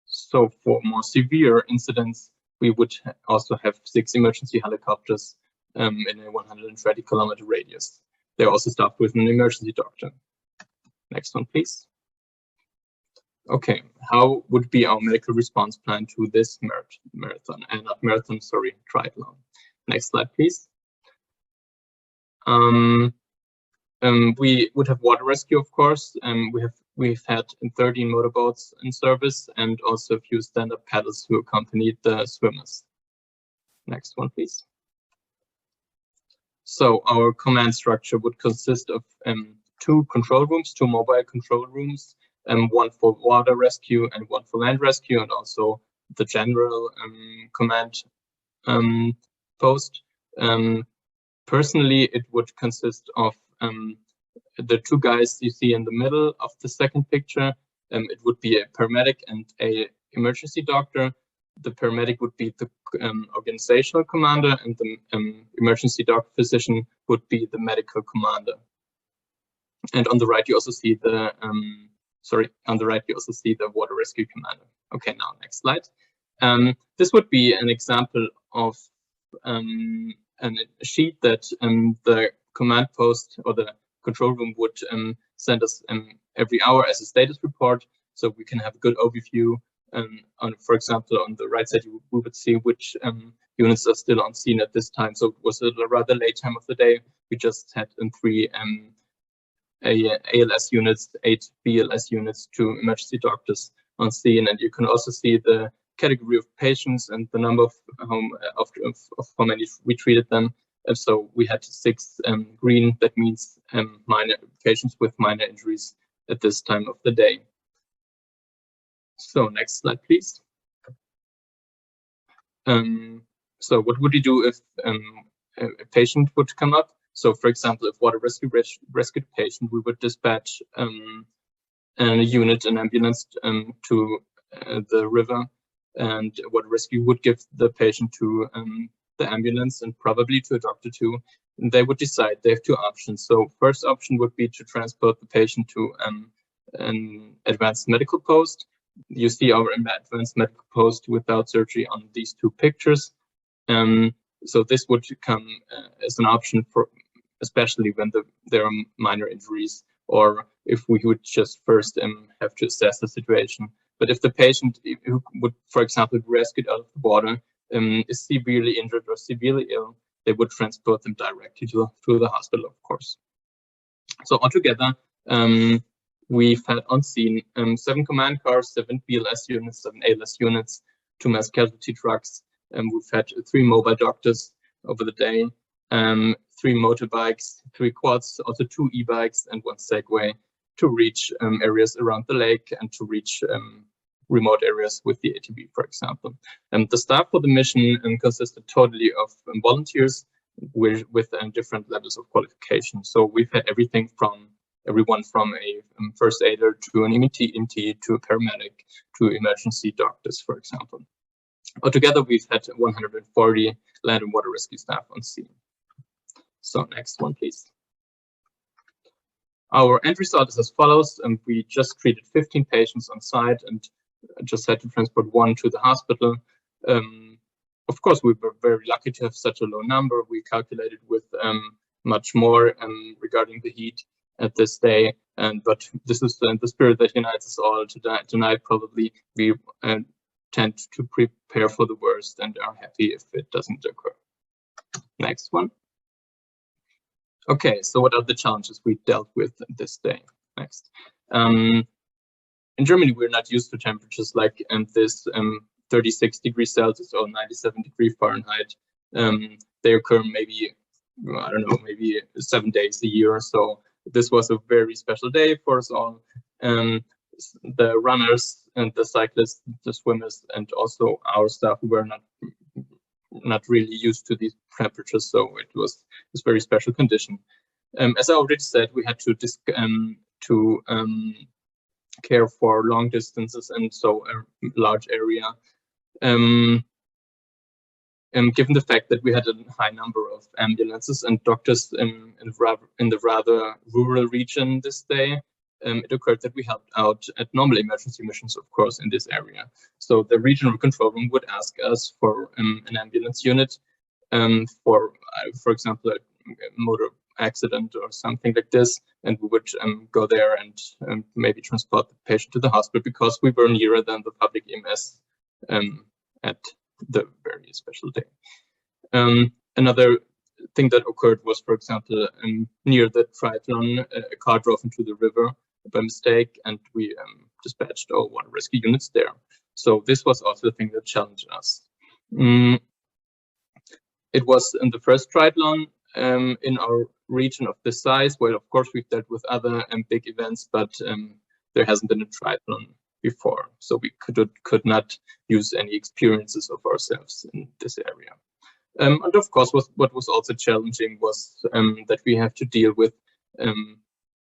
So for more severe incidents, we would also have 6 emergency helicopters in a 120-kilometer radius. They're also staffed with an emergency doctor. Next one, please. Okay, how would be our medical response plan to this marathon, and not marathon, sorry, triathlon? Next slide, please. We would have water rescue, of course. We've had 13 motorboats in service and also a few stand-up paddles who accompanied the swimmers. Next one, please. So our command structure would consist of 2 control rooms, 2 mobile control rooms, 1 for water rescue and 1 for land rescue, and also the general command post. Personally, it would consist of the 2 guys you see in the middle of the second picture. It would be a paramedic and a emergency doctor. The paramedic would be the organizational commander, and the emergency doctor physician would be the medical commander. And on the right, you also see the water rescue commander. Okay, now next slide. This would be an example of a sheet that the command post or the control room would send us every hour as a status report, so we can have a good overview. For example, on the right side, we would see which units are still on scene at this time. So it was a rather late time of the day. We just had 3 ALS units, 8 BLS units, 2 emergency doctors on scene, and you can also see the category of patients and the number of how many we treated them. So we had 6 green, that means minor patients with minor injuries at this time of the day. So next slide, please. So what would you do if a patient would come up? So for example, if water rescue rescued a patient, we would dispatch a unit, an ambulance to the river, and water rescue would give the patient to the ambulance and probably to a doctor too. And they would decide. They have 2 options. So first option would be to transport the patient to an advanced medical post. You see our advanced medical post without surgery on these 2 pictures. So this would come as an option for, especially when there are minor injuries, or if we would just first have to assess the situation. But if the patient who would, for example, be rescued out of the water is severely injured or severely ill, they would transport them directly to the hospital, of course. So altogether, we've had on scene 7 command cars, 7 BLS units, 7 ALS units, 2 mass casualty trucks, and we've had 3 mobile doctors over the day, 3 motorbikes, 3 quads, also 2 e-bikes and 1 Segway to reach areas around the lake and to reach remote areas with the ATV, for example. The staff for the mission consisted totally of volunteers with different levels of qualification. So we've had everything from everyone from a first aider to an EMT to a paramedic to emergency doctors, for example. Altogether, we've had 140 land and water rescue staff on scene. So next one, please. Our end result is as follows. We just treated 15 patients on site and just had to transport 1 to the hospital. Of course, we were very lucky to have such a low number. We calculated with much more regarding the heat at this day, but this is the spirit that unites us all tonight. Probably we tend to prepare for the worst and are happy if it doesn't occur. Next one. Okay, so what are the challenges we dealt with this day? Next. in Germany, we're not used to temperatures like this 36 degrees Celsius or 97 degrees Fahrenheit. They occur maybe, I don't know, maybe 7 days a year or so. This was a very special day for us all. The runners and the cyclists, the swimmers, and also our staff were not really used to these temperatures, so it was this very special condition. As I already said, we had to care for long distances and so a large area. Given the fact that we had a high number of ambulances and doctors in the rather rural region this day, it occurred that we helped out at normal emergency missions, of course, in this area. So the regional control room would ask us for an ambulance unit for example, a motor accident or something like this, and we would go there and maybe transport the patient to the hospital because we were nearer than the public EMS at the very special day. Another thing that occurred was, for example, near the triathlon, a car drove into the river by mistake, and we dispatched all water rescue units there. So this was also the thing that challenged us. It was in the first triathlon in our region of this size. Well, of course, we've dealt with other big events, but there hasn't been a triathlon before, so we could not use any experiences of ourselves in this area. And of course, what was also challenging was that we have to deal with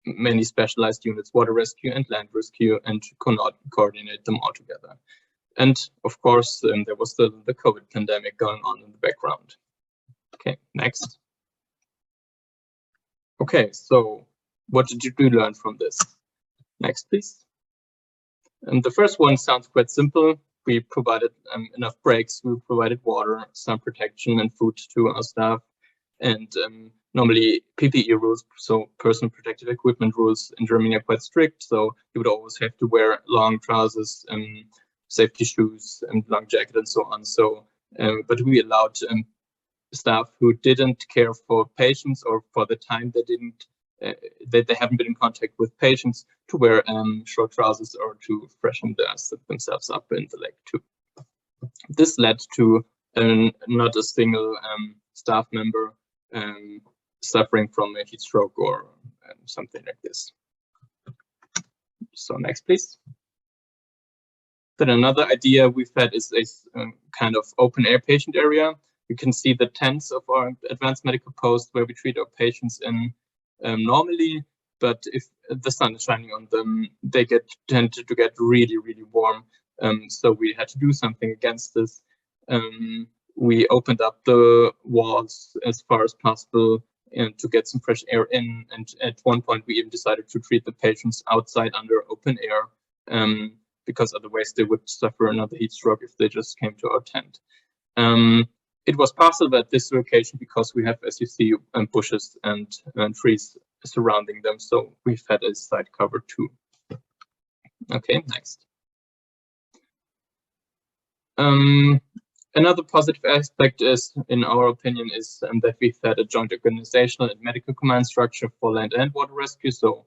many specialized units, water rescue and land rescue, and coordinate them all together. And of course, there was the COVID pandemic going on in the background. Okay, next. Okay, so what did you learn from this? Next, please. And the first one sounds quite simple. We provided enough breaks, we provided water, sun protection, and food to our staff. And normally PPE rules, so personal protective equipment rules in Germany are quite strict. So you would always have to wear long trousers, safety shoes, and long jacket, and so on. So, but we allowed staff who didn't care for patients or for the time they haven't been in contact with patients to wear short trousers or to freshen themselves up in the lake too. This led to not a single staff member suffering from a heat stroke or something like this. So next, please. Then another idea we've had is a kind of open air patient area. You can see the tents of our advanced medical post where we treat our patients in normally, but if the sun is shining on them, they tend to get really, really warm. So we had to do something against this. We opened up the walls as far as possible to get some fresh air in. And at one point, we even decided to treat the patients outside under open air, because otherwise they would suffer another heat stroke if they just came to our tent. It was possible at this location because we have, as you see, bushes and trees surrounding them. So we've had a side cover too. Okay, next. Another positive aspect is, in our opinion, is that we've had a joint organizational and medical command structure for land and water rescue. So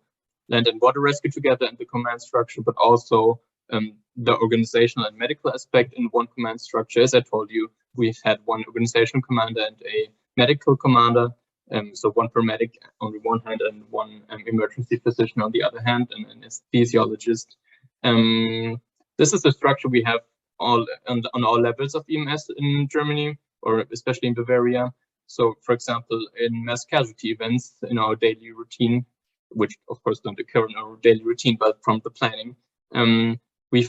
land and water rescue together in the command structure, but also the organizational and medical aspect in one command structure. As I told you, we've had one organizational commander and a medical commander. So one paramedic on the one hand and one emergency physician on the other hand, and an anesthesiologist. This is the structure we have on all levels of EMS in Germany, or especially in Bavaria. So, for example, in mass casualty events in our daily routine, which of course don't occur in our daily routine, but from the planning, we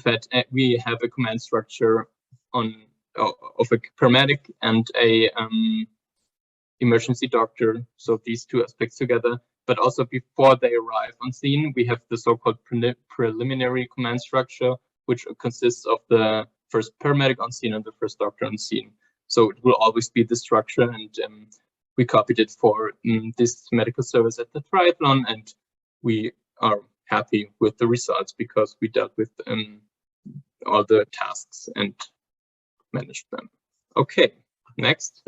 have a command structure of a paramedic and a emergency doctor. So these two aspects together, but also before they arrive on scene, we have the so-called preliminary command structure, which consists of the first paramedic on scene and the first doctor on scene. So it will always be the structure, and we copied it for this medical service at the triathlon, and we are happy with the results because we dealt with all the tasks and managed them. Okay, next.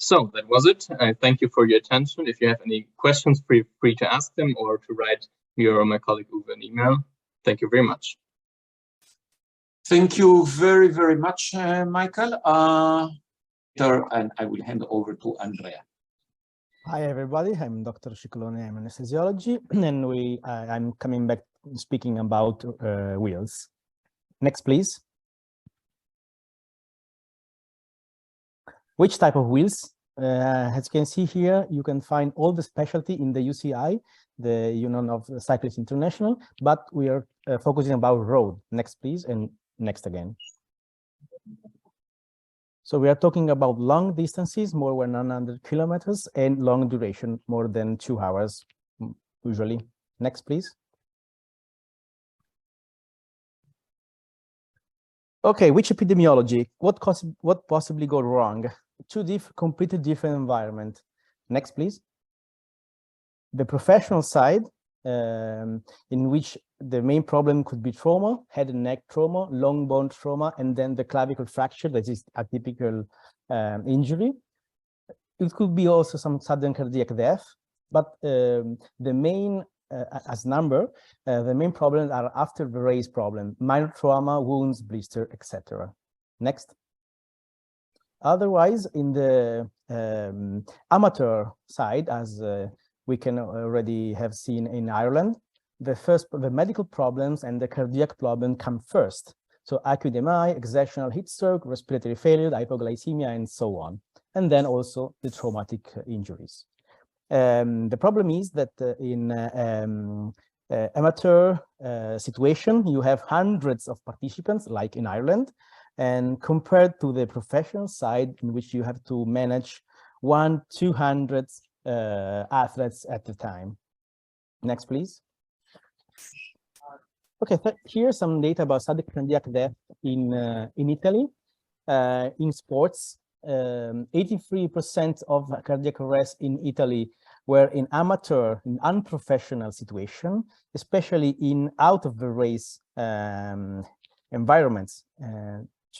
So that was it. I thank you for your attention. If you have any questions, feel free to ask them or to write me or my colleague Uwe an email. Thank you very much. Thank you very, very much, Michael. And I will hand over to Andrea. Hi, everybody. I'm Dr. Ciccolone. I'm anesthesiology, and I'm coming back speaking about wheels. Next, please. Which type of wheels? As you can see here, you can find all the specialty in the UCI, the Union of Cyclists International, but we are focusing about road. Next, please, and next again. So we are talking about long distances, more than 100 kilometers, and long duration, more than 2 hours, usually. Next, please. Okay, which epidemiology? What possibly go wrong? Two completely different environment. Next, please. The professional side, in which the main problem could be trauma, head and neck trauma, long bone trauma, and then the clavicle fracture, that is a typical injury. It could be also some sudden cardiac death, but the main, as number, the main problems are after the race problem, minor trauma, wounds, blister, etc. Next. Otherwise, in the amateur side, as we can already have seen in Ireland, the medical problems and the cardiac problem come first. So acute MI, exertional heat stroke, respiratory failure, hypoglycemia, and so on. And then also the traumatic injuries. The problem is that in amateur situation, you have hundreds of participants, like in Ireland, and compared to the professional side, in which you have to manage 100-200 athletes at a time. Next, please. Okay, here's some data about sudden cardiac death in Italy. In sports, 83% of cardiac arrests in Italy were in amateur, in unprofessional situation, especially in out of the race environments.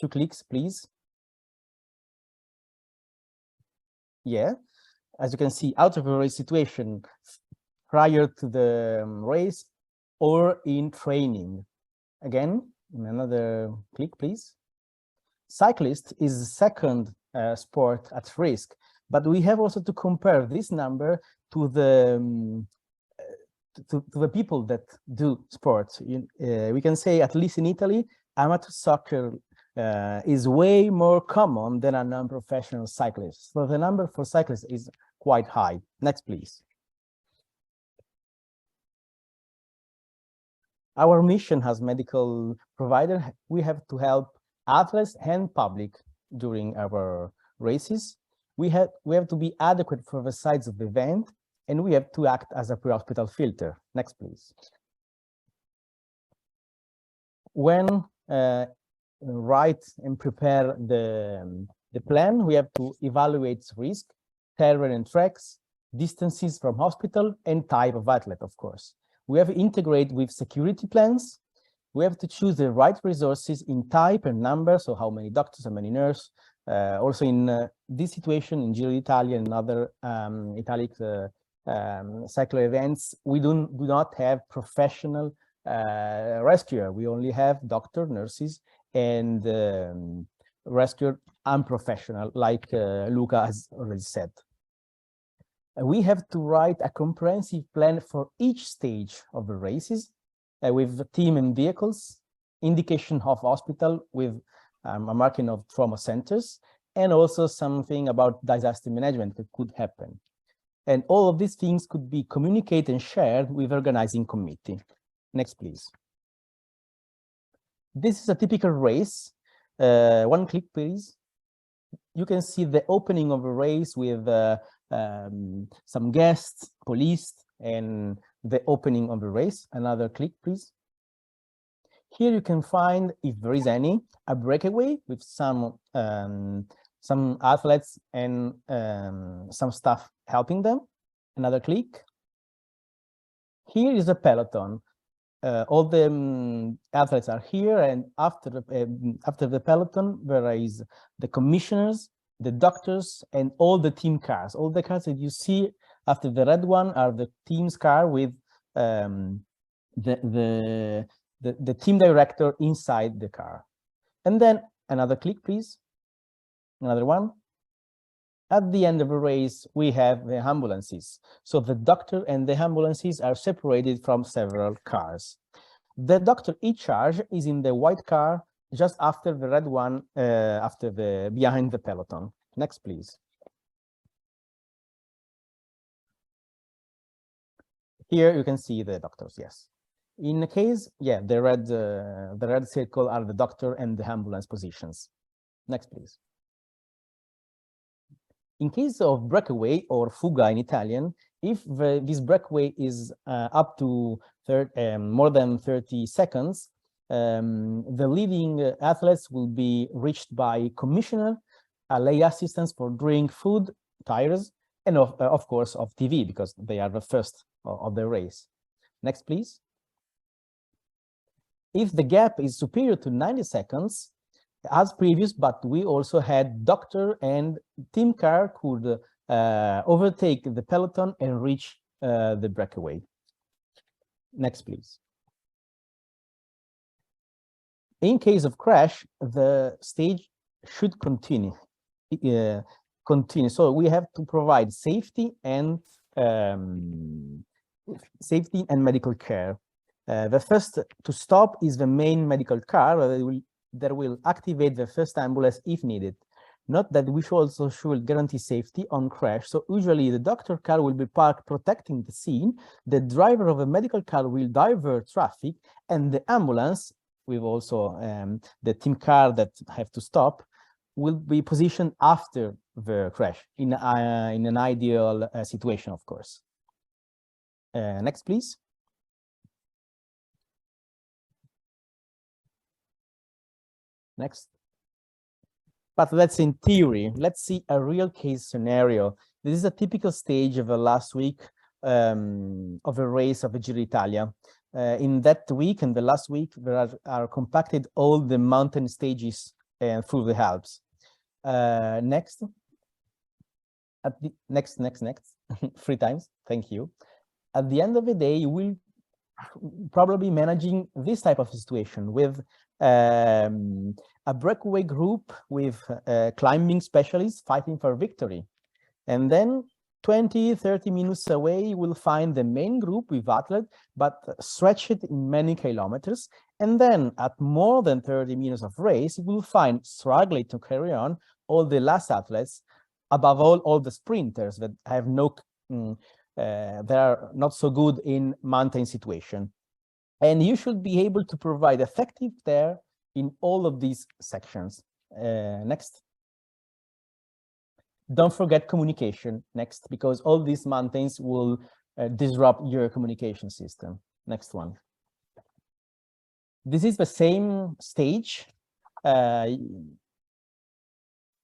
2 clicks, please. Yeah, as you can see, out of a race situation prior to the race or in training. Again, another click, please. Cyclist is the second sport at risk, but we have also to compare this number to the people that do sports. We can say, at least in Italy, amateur soccer is way more common than a non-professional cyclist. So the number for cyclists is quite high. Next, please. Our mission as medical provider, we have to help athletes and public during our races. We have to be adequate for the size of the event, and we have to act as a pre-hospital filter. Next, please. When write and prepare the plan, we have to evaluate risk, terrain and tracks, distances from hospital, and type of athlete, of course. We have to integrate with security plans. We have to choose the right resources in type and number, so how many doctors, how many nurses. Also in this situation, in Giro d'Italia and other Italic cyclo events, we do not have professional rescuer. We only have doctor, nurses, and rescuer unprofessional, like Luca has already said. We have to write a comprehensive plan for each stage of the races with team and vehicles, indication of hospital with a marking of trauma centers, and also something about disaster management that could happen. And all of these things could be communicated and shared with organizing committee. Next, please. This is a typical race. 1 click, please. You can see the opening of a race with some guests, police, and the opening of the race. Another click, please. Here you can find, if there is any, a breakaway with some athletes and some staff helping them. Another click. Here is a peloton. All the athletes are here, and after the peloton, there is the commissioners, the doctors, and all the team cars. All the cars that you see after the red one are the team's car with the team director inside the car. And then another click, please. Another one. At the end of the race, we have the ambulances. So the doctor and the ambulances are separated from several cars. The doctor in charge is in the white car just after the red one, behind the peloton. Next, please. Here you can see the doctors, yes. In the case, yeah, the red circle are the doctor and the ambulance positions. Next, please. In case of breakaway or fuga in Italian, if this breakaway is up to more than 30 seconds, the leading athletes will be reached by commissioner, lay assistance for drink, food, tires, and of course of TV, because they are the first of the race. Next, please. If the gap is superior to 90 seconds, as previous, but we also had doctor and team car could overtake the peloton and reach the breakaway. Next, please. In case of crash, the stage should continue. So we have to provide safety and medical care. The first to stop is the main medical car that will activate the first ambulance if needed. Not that we should guarantee safety on crash. So usually the doctor car will be parked protecting the scene. The driver of a medical car will divert traffic, and the ambulance, with also the team car that have to stop, will be positioned after the crash in an ideal situation, of course. Next, please. Next. But that's in theory. Let's see a real case scenario. This is a typical stage of the last week of a race of the Giro d'Italia. In that week and the last week, there are compacted all the mountain stages through the Alps. Next. At the next. 3 times. Thank you. At the end of the day, you will probably be managing this type of situation with a breakaway group with climbing specialists fighting for victory. And then 20-30 minutes away, you will find the main group with athletes, but stretched in many kilometers. And then at more than 30 minutes of race, you will find struggling to carry on all the last athletes, above all the sprinters that have no, they are not so good in mountain situation. And you should be able to provide effective care in all of these sections. Next. Don't forget communication. Next, because all these mountains will disrupt your communication system. Next one. This is the same stage.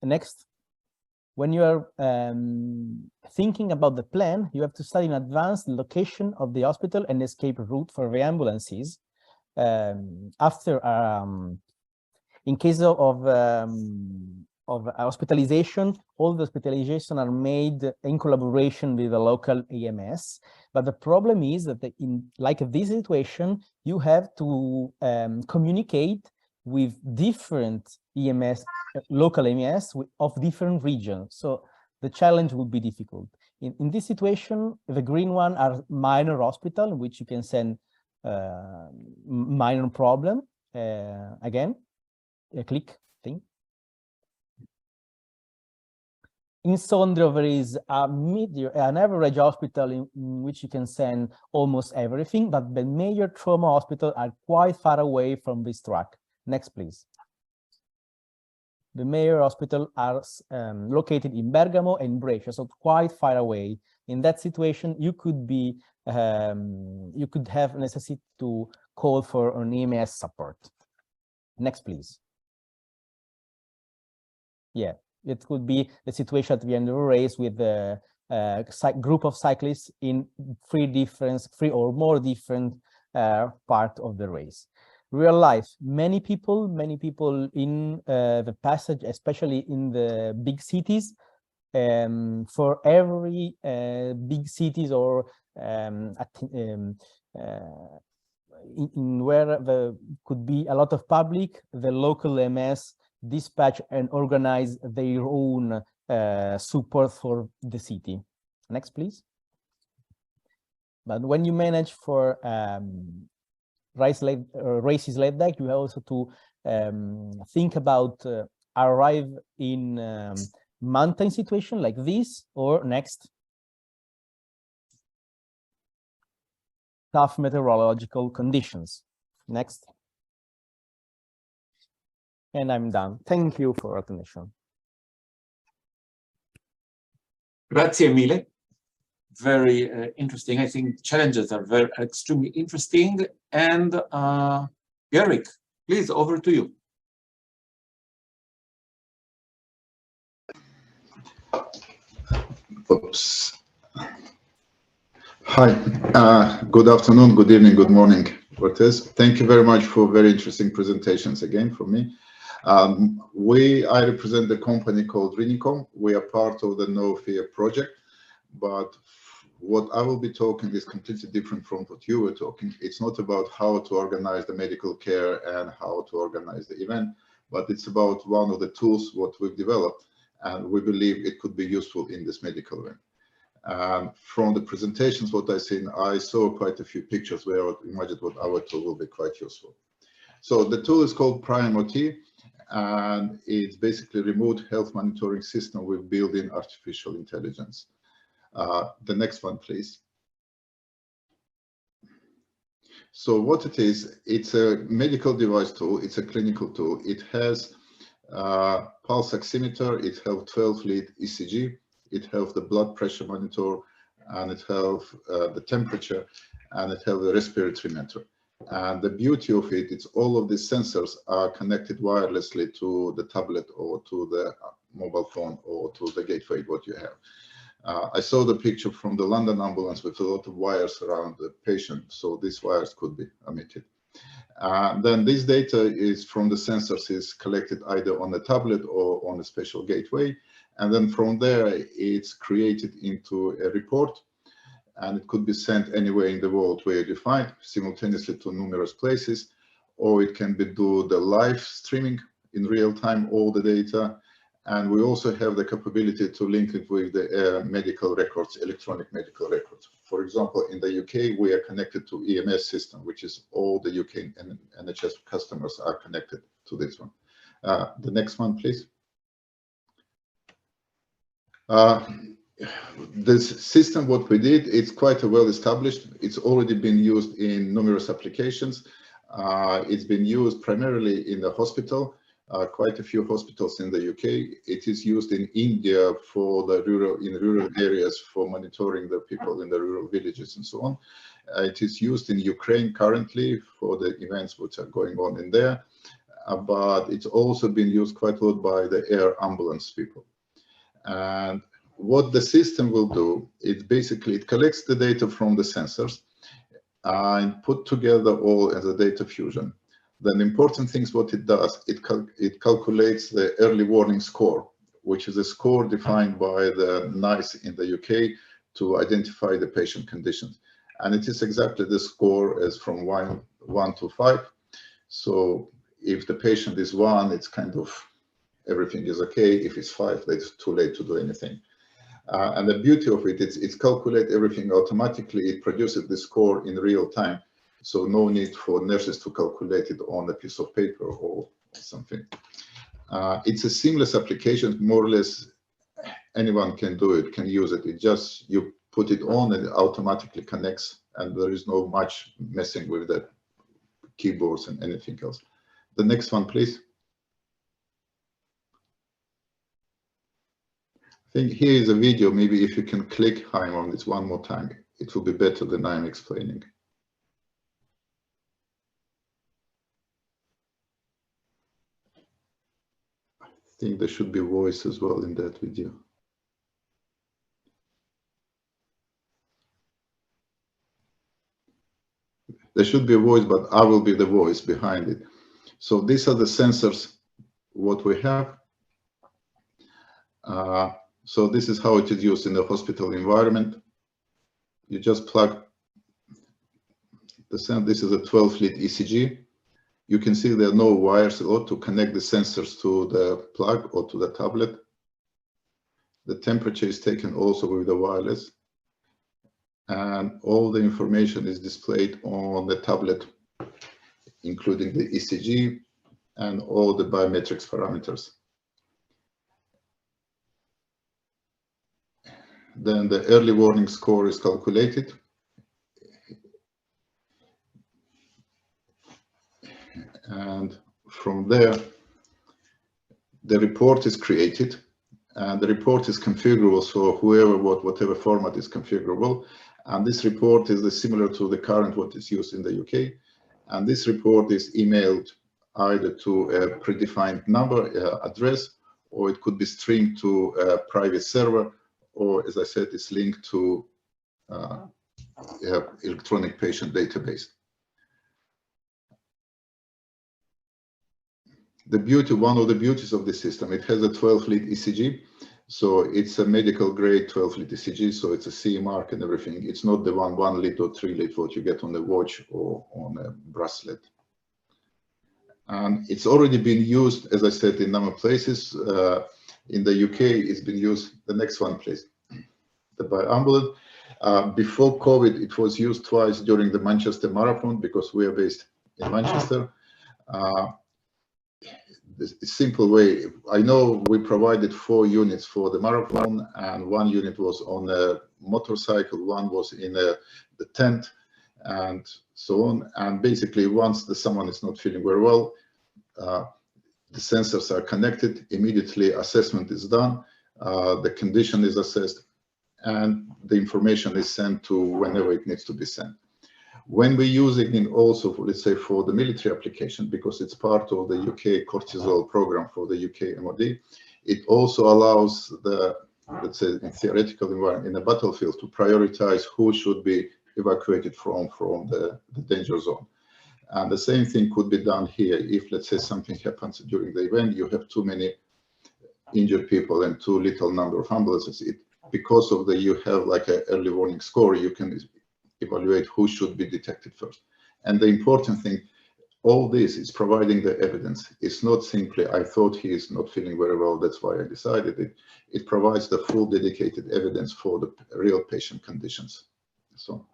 Next. When you are thinking about the plan, you have to study in advance the location of the hospital and escape route for the ambulances. After, in case of hospitalization, all the hospitalization are made in collaboration with the local EMS. But the problem is that in like this situation, you have to communicate with different EMS, local EMS of different regions. So the challenge will be difficult. In this situation, the green one are minor hospital, in which you can send minor problem. Again, a click thing. In Sondrio, there is an average hospital in which you can send almost everything, but the major trauma hospitals are quite far away from this track. Next, please. The major hospitals are located in Bergamo and Brescia, so quite far away. In that situation, you could be, you could have necessity to call for an EMS support. Next, please. Yeah, it could be the situation at the end of a race with a group of cyclists in three or more different parts of the race. Real life, many people in the passage, especially in the big cities, for every big cities or in where there could be a lot of public, the local EMS dispatch and organize their own support for the city. Next, please. But when you manage for races like that, you have also to think about arrive in mountain situation like this, or next, tough meteorological conditions. Next. And I'm done. Thank you for attention. Grazie mille. Very interesting. I think challenges are very extremely interesting. And Eric, please, over to you. Oops. Hi, good afternoon, good evening, good morning, Cortez. Thank you very much for very interesting presentations again from me. I represent the company called Rinicom. We are part of the No Fear project, but what I will be talking is completely different from what you were talking. It's not about how to organize the medical care and how to organize the event, but it's about one of the tools what we've developed, and we believe it could be useful in this medical event. From the presentations, what I've seen, I saw quite a few pictures where I would imagine what our tool will be quite useful. So the tool is called PrimeOT, and it's basically a remote health monitoring system with built-in artificial intelligence. The next one, please. So what it is, it's a medical device tool. It's a clinical tool. It has pulse oximeter. It has 12-lead ECG. It has the blood pressure monitor, and it has the temperature, and it has the respiratory meter. And the beauty of it, it's all of these sensors are connected wirelessly to the tablet or to the mobile phone or to the gateway what you have. I saw the picture from the London ambulance with a lot of wires around the patient, so these wires could be omitted. Then this data is from the sensors is collected either on a tablet or on a special gateway. And then from there, it's created into a report, and it could be sent anywhere in the world where you define simultaneously to numerous places, or it can be do the live streaming in real time, all the data. And we also have the capability to link it with the medical records, electronic medical records. For example, in the UK, we are connected to EMS system, which is all the UK and NHS customers are connected to this one. The next one, please. This system, what we did, it's quite well established. It's already been used in numerous applications. It's been used primarily in the hospital, quite a few hospitals in the UK. It is used in India for the rural areas for monitoring the people in the rural villages and so on. It is used in Ukraine currently for the events which are going on in there, but it's also been used quite a lot by the air ambulance people. And what the system will do, it basically, it collects the data from the sensors and put together all as a data fusion. Then the important things what it does, it calculates the early warning score, which is a score defined by the NICE in the UK to identify the patient conditions. And it is exactly the score as from 1 to 5. So if the patient is 1, it's kind of everything is okay. If it's 5, it's too late to do anything. And the beauty of it, it's calculate everything automatically. It produces the score in real time. So no need for nurses to calculate it on a piece of paper or something. It's a seamless application, more or less anyone can do it, can use it. It just, you put it on and it automatically connects, and there is no much messing with the keyboards and anything else. The next one, please. I think here is a video. Maybe if you can click, Chaim, on this one more time, it will be better than I'm explaining. I think there should be voice as well in that video. There should be a voice, but I will be the voice behind it. So these are the sensors, what we have. So this is how it is used in the hospital environment. You just plug This is a 12-lead ECG. You can see there are no wires at all to connect the sensors to the plug or to the tablet. The temperature is taken also with the wireless. And all the information is displayed on the tablet, including the ECG and all the biometrics parameters. Then the early warning score is calculated. And from there, the report is created, and the report is configurable, so whoever, whatever format is configurable. And this report is similar to the current what is used in the UK. And this report is emailed either to a predefined number, address, or it could be streamed to a private server, or as I said, it's linked to electronic patient database. One of the beauties of this system, it has a 12-lead ECG. So it's a medical grade 12-lead ECG. So it's a CE mark and everything. It's not the one lead or 3-lead what you get on the watch or on a bracelet. And it's already been used, as I said, in a number of places. In the UK, it's been used. The next one, please. The bioambulance. Before COVID, it was used twice during the Manchester Marathon because we are based in Manchester. The simple way, I know we provided 4 units for the marathon, and 1 unit was on a motorcycle, 1 was in the tent, and so on. And basically, once someone is not feeling very well, the sensors are connected, immediately assessment is done, the condition is assessed, and the information is sent to whenever it needs to be sent. When we use it also, let's say, for the military application, because it's part of the UK cortisol program for the UK MOD, it also allows the, let's say, in theoretical environment, in a battlefield, to prioritize who should be evacuated from the danger zone. And the same thing could be done here. If, let's say, something happens during the event, you have too many injured people and too little number of ambulances. Because of you have like an early warning score, you can evaluate who should be detected first. And the important thing, all this is providing the evidence. It's not simply, I thought he is not feeling very well, that's why I decided it. It provides the full dedicated evidence for the real patient conditions. So,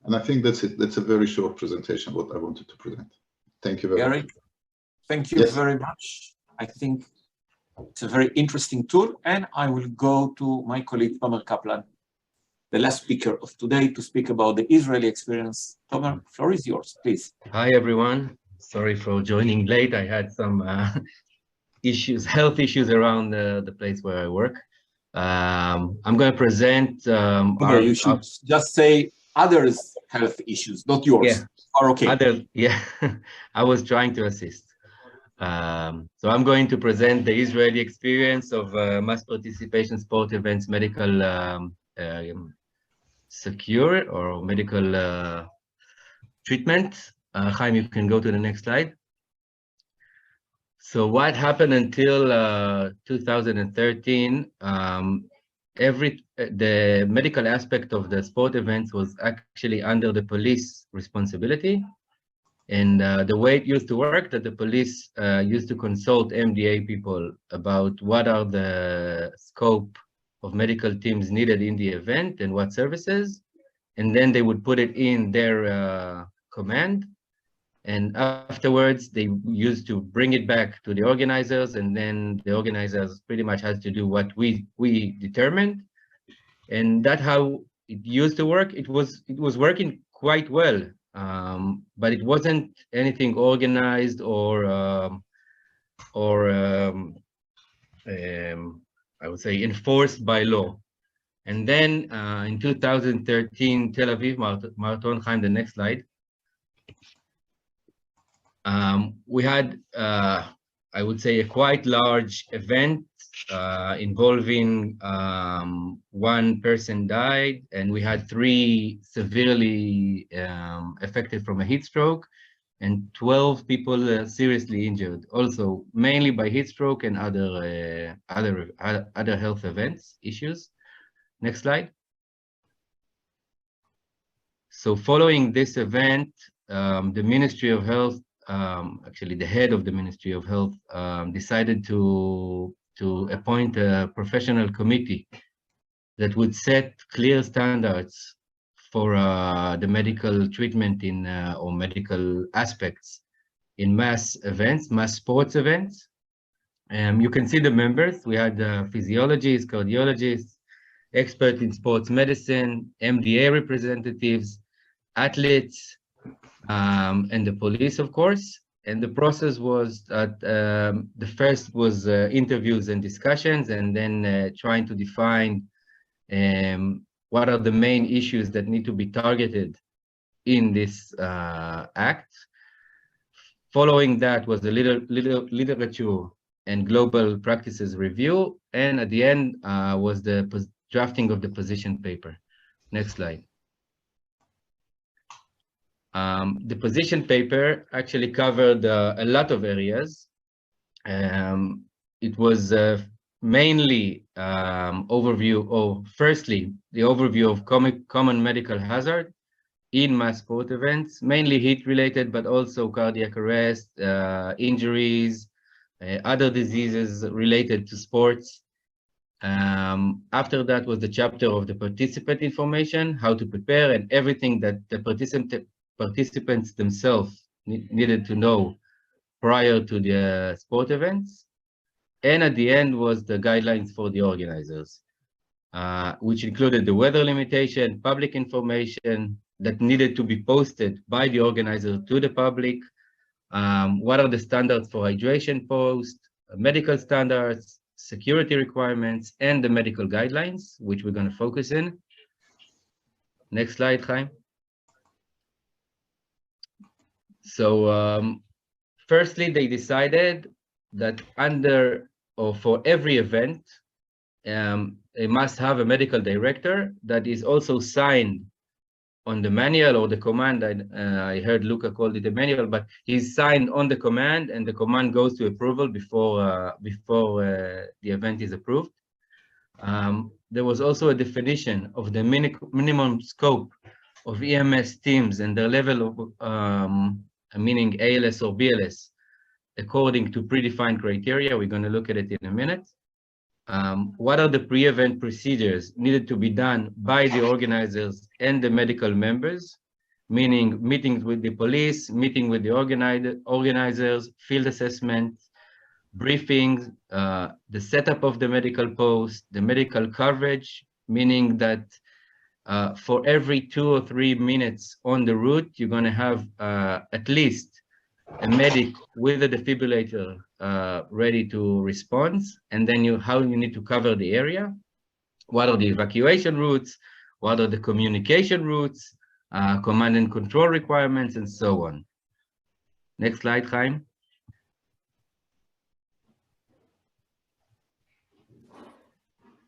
and I think that's it. That's a very short presentation, what I wanted to present. Thank you very much. Thank you very much. I think it's a very interesting tool, and I will go to my colleague, Tomer Kaplan, the last speaker of today, to speak about the Israeli experience. Tomer, floor is yours, please. Hi, everyone. Sorry for joining late. I had some health issues around the place where I work. I'm going to present. You should just say others' health issues, not yours. Yeah. Are okay. Yeah, I was trying to assist. So I'm going to present the Israeli experience of mass participation sport events, medical secure or medical treatment. Chaim, you can go to the next slide. So what happened until 2013, the medical aspect of the sport events was actually under the police responsibility. And the way it used to work, that the police used to consult MDA people about what are the scope of medical teams needed in the event and what services, and then they would put it in their command, and afterwards they used to bring it back to the organizers, and then the organizers pretty much has to do what we determined. And that's how it used to work. It was working quite well, but it wasn't anything organized or I would say enforced by law. And then in 2013, Tel Aviv Marathon, Chaim, the next slide. We had, I would say, a quite large event involving 1 person died, and we had 3 severely affected from a heat stroke, and 12 people seriously injured, also mainly by heat stroke and other health events issues. Next slide. So following this event, the Ministry of Health, actually the head of the Ministry of Health, decided to appoint a professional committee that would set clear standards for the medical treatment in or medical aspects in mass events, mass sports events. You can see the members. We had physiologists, cardiologists, experts in sports medicine, MDA representatives, athletes, and the police, of course. And the process was that the first was interviews and discussions, and then trying to define what are the main issues that need to be targeted in this act. Following that was the literature and global practices review, and at the end was the drafting of the position paper. Next slide. The position paper actually covered a lot of areas. It was mainly overview of, firstly, the overview of common medical hazard in mass sport events, mainly heat related, but also cardiac arrest, injuries, other diseases related to sports. After that was the chapter of the participant information, how to prepare, and everything that the participants themselves needed to know prior to the sport events. And at the end was the guidelines for the organizers, which included the weather limitation, public information that needed to be posted by the organizer to the public. What are the standards for hydration post, medical standards, security requirements, and the medical guidelines, which we're going to focus in. Next slide, Chaim. So firstly, they decided that under or for every event, they must have a medical director that is also signed on the manual or the command. I heard Luca called it a manual, but he's signed on the command, and the command goes to approval before the event is approved. There was also a definition of the minimum scope of EMS teams and their level of meaning ALS or BLS according to predefined criteria. We're going to look at it in a minute. What are the pre-event procedures needed to be done by the organizers and the medical members, meaning meetings with the police, meeting with the organizers, field assessment, briefings, the setup of the medical post, the medical coverage, meaning that for every 2 or 3 minutes on the route, you're going to have at least a medic with a defibrillator ready to respond, and then how you need to cover the area. What are the evacuation routes? What are the communication routes? Command and control requirements, and so on. Next slide, Chaim.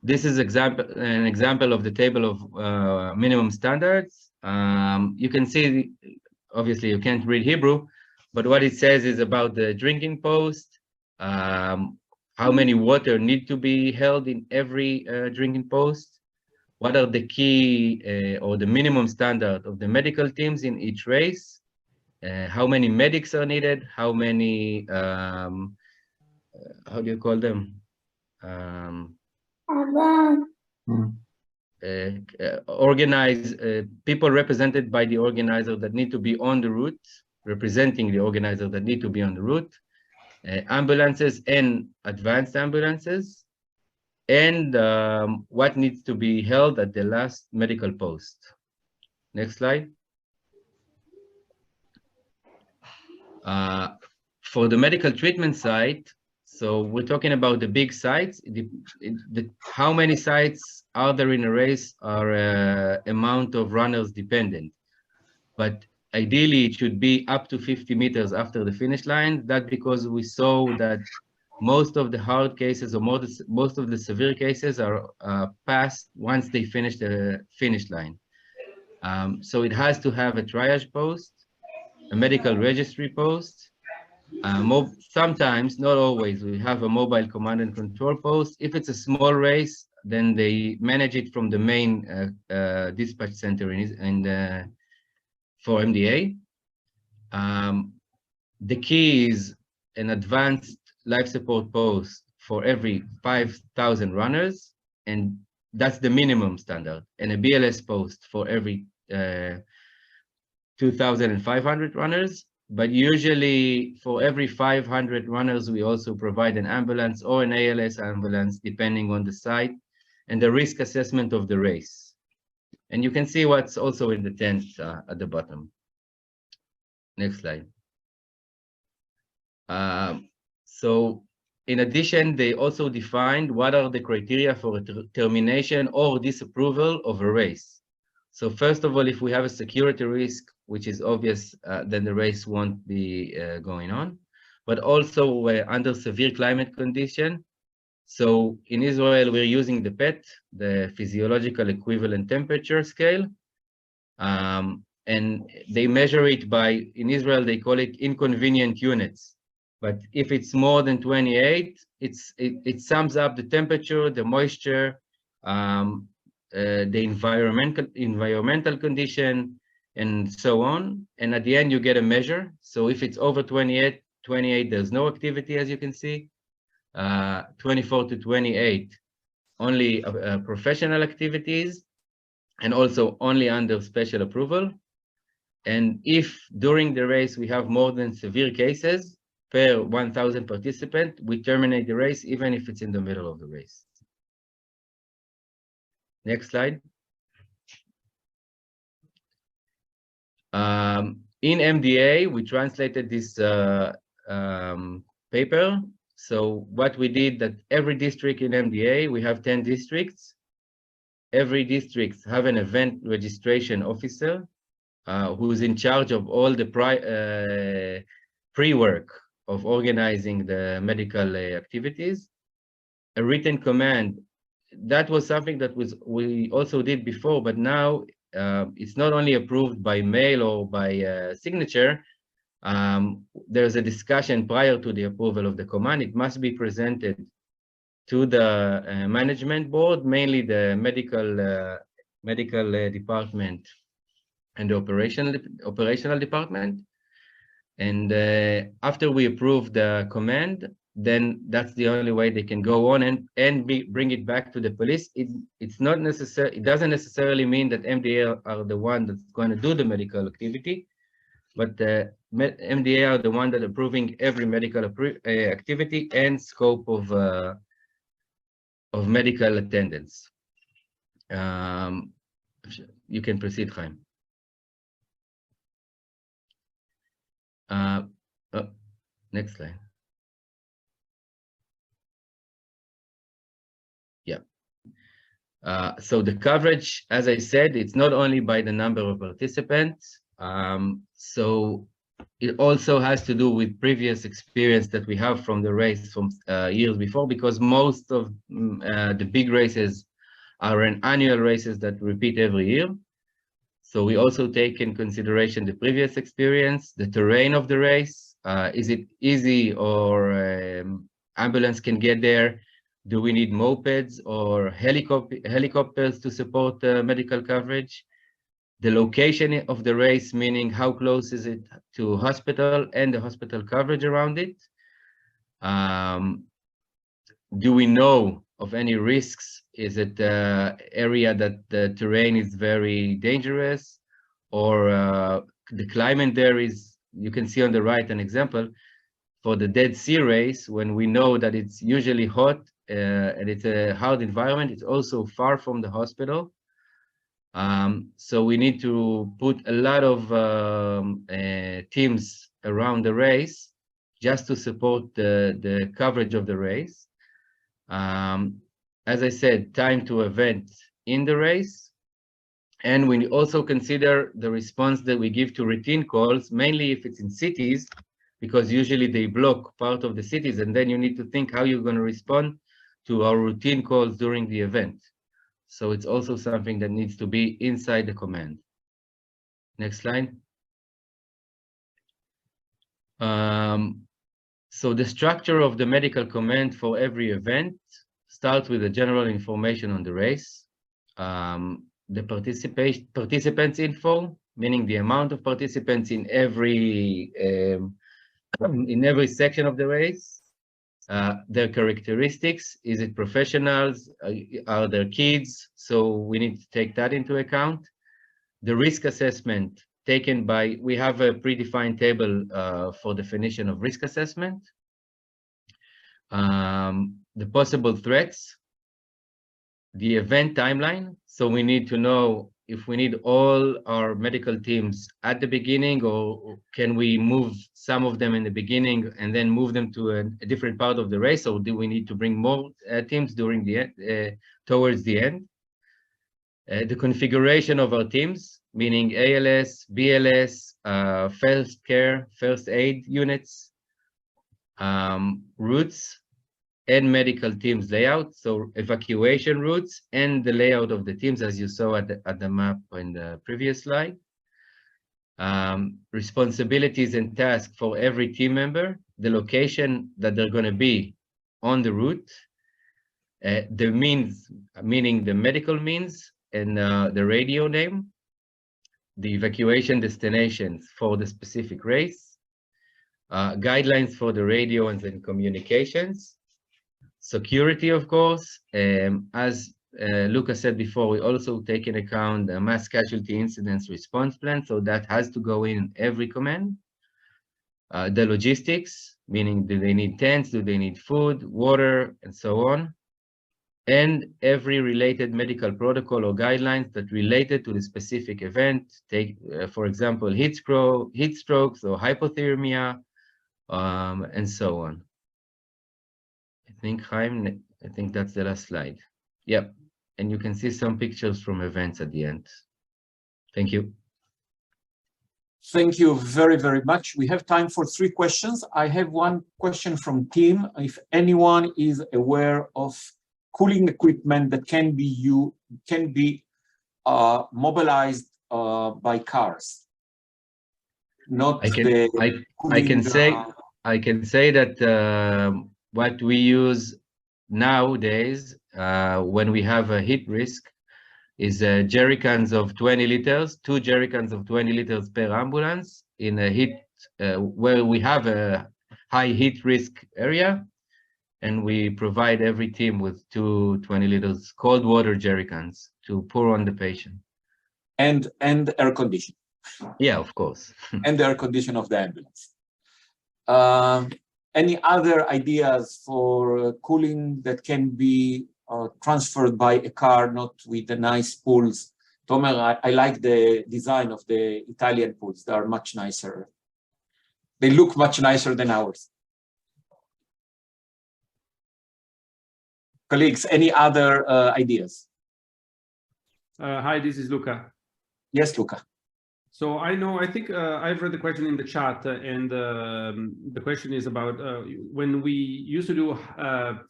This is an example of the table of minimum standards. You can see, obviously you can't read Hebrew, but what it says is about the drinking post, how many water need to be held in every drinking post, what are the key or the minimum standard of the medical teams in each race, how many medics are needed, how many, how do you call them? People represented by the organizer that need to be on the route, representing the organizer that need to be on the route, ambulances and advanced ambulances, and what needs to be held at the last medical post. Next slide. For the medical treatment site, so we're talking about the big sites. How many sites are there in a race are amount of runners dependent, but ideally it should be up to 50 meters after the finish line. That's because we saw that most of the hard cases or most of the severe cases are passed once they finish the finish line. So it has to have a triage post, a medical registry post. Sometimes, not always, we have a mobile command and control post. If it's a small race, then they manage it from the main dispatch center in for MDA. The key is an advanced life support post for every 5,000 runners, and that's the minimum standard, and a BLS post for every 2,500 runners. But usually for every 500 runners, we also provide an ambulance or an ALS ambulance, depending on the site and the risk assessment of the race. And you can see what's also in the tent at the bottom. Next slide. So in addition, they also defined what are the criteria for termination or disapproval of a race. So first of all, if we have a security risk, which is obvious, then the race won't be going on. But also we're under severe climate condition. So in Israel, we're using the PET, the physiological equivalent temperature scale. And they measure it by, in Israel, they call it inconvenient units. But if it's more than 28, it sums up the temperature, the moisture, the environmental condition, and so on. And at the end, you get a measure. So if it's over 28, there's no activity, as you can see. 24 to 28, only professional activities, and also only under special approval. And if during the race we have more than severe cases per 1,000 participants, we terminate the race, even if it's in the middle of the race. Next slide. In MDA, we translated this paper. So what we did, that every district in MDA, we have 10 districts. Every district have an event registration officer who's in charge of all the pre-work of organizing the medical activities. A written command, that was something that we also did before, but now it's not only approved by mail or by signature. There's a discussion prior to the approval of the command. It must be presented to the management board, mainly the medical department and the operational department. And after we approve the command, then that's the only way they can go on and bring it back to the police. It's not necessary. It doesn't necessarily mean that MDA are the one that's going to do the medical activity, but MDA are the one that are approving every medical activity and scope of medical attendance. You can proceed, Chaim. Next slide. Yeah. So the coverage, as I said, it's not only by the number of participants. So it also has to do with previous experience that we have from the race from years before, because most of the big races are annual races that repeat every year. So we also take in consideration the previous experience, the terrain of the race. Is it easy, or ambulance can get there? Do we need mopeds or helicopters to support medical coverage? The location of the race, meaning how close is it to hospital and the hospital coverage around it? Do we know of any risks? Is it an area that the terrain is very dangerous, or the climate there is, you can see on the right an example for the Dead Sea race, when we know that it's usually hot and it's a hard environment, it's also far from the hospital. So we need to put a lot of teams around the race just to support the coverage of the race. As I said, time to event in the race. And we also consider the response that we give to routine calls, mainly if it's in cities, because usually they block part of the cities, and then you need to think how you're going to respond to our routine calls during the event. So it's also something that needs to be inside the command. Next slide. So the structure of the medical command for every event starts with the general information on the race, the participants info, meaning the amount of participants in every section of the race, their characteristics. Is it professionals? Are there kids? So we need to take that into account. The risk assessment taken by, we have a predefined table for definition of risk assessment. The possible threats, the event timeline. So we need to know if we need all our medical teams at the beginning, or can we move some of them in the beginning and then move them to a different part of the race, or do we need to bring more teams during the towards the end? The configuration of our teams, meaning ALS, BLS, first care, first aid units, routes, and medical teams layout, so evacuation routes and the layout of the teams, as you saw at the map in the previous slide. Responsibilities and tasks for every team member, the location that they're going to be on the route, the means, meaning the medical means, and the radio name, the evacuation destinations for the specific race, guidelines for the radio and then communications, security, of course. As Luca said before, we also take into account the mass casualty incidents response plan, so that has to go in every command. The logistics, meaning do they need tents, do they need food, water, and so on. And every related medical protocol or guidelines that related to the specific event. Take, for example, heat strokes or hypothermia, and so on. I think that's the last slide. Yep, and you can see some pictures from events at the end. Thank you. Thank you very, very much. We have time for 3 questions. I have one question from Tim. If anyone is aware of cooling equipment that can be mobilized by cars. Not I can say that what we use nowadays when we have a heat risk is jerry cans of 20 liters, 2 jerry cans of 20 liters per ambulance in a heat where we have a high heat risk area, and we provide every team with 2 20 liters cold water jerry cans to pour on the patient. And air condition. Yeah, of course. And the air condition of the ambulance. Any other ideas for cooling that can be transferred by a car, not with the nice pools? Tomer, I like the design of the Italian pools. They are much nicer. They look much nicer than ours. Colleagues, any other ideas? Hi, this is Luca. Yes, Luca. So I think I've read the question in the chat, and the question is about when we used to do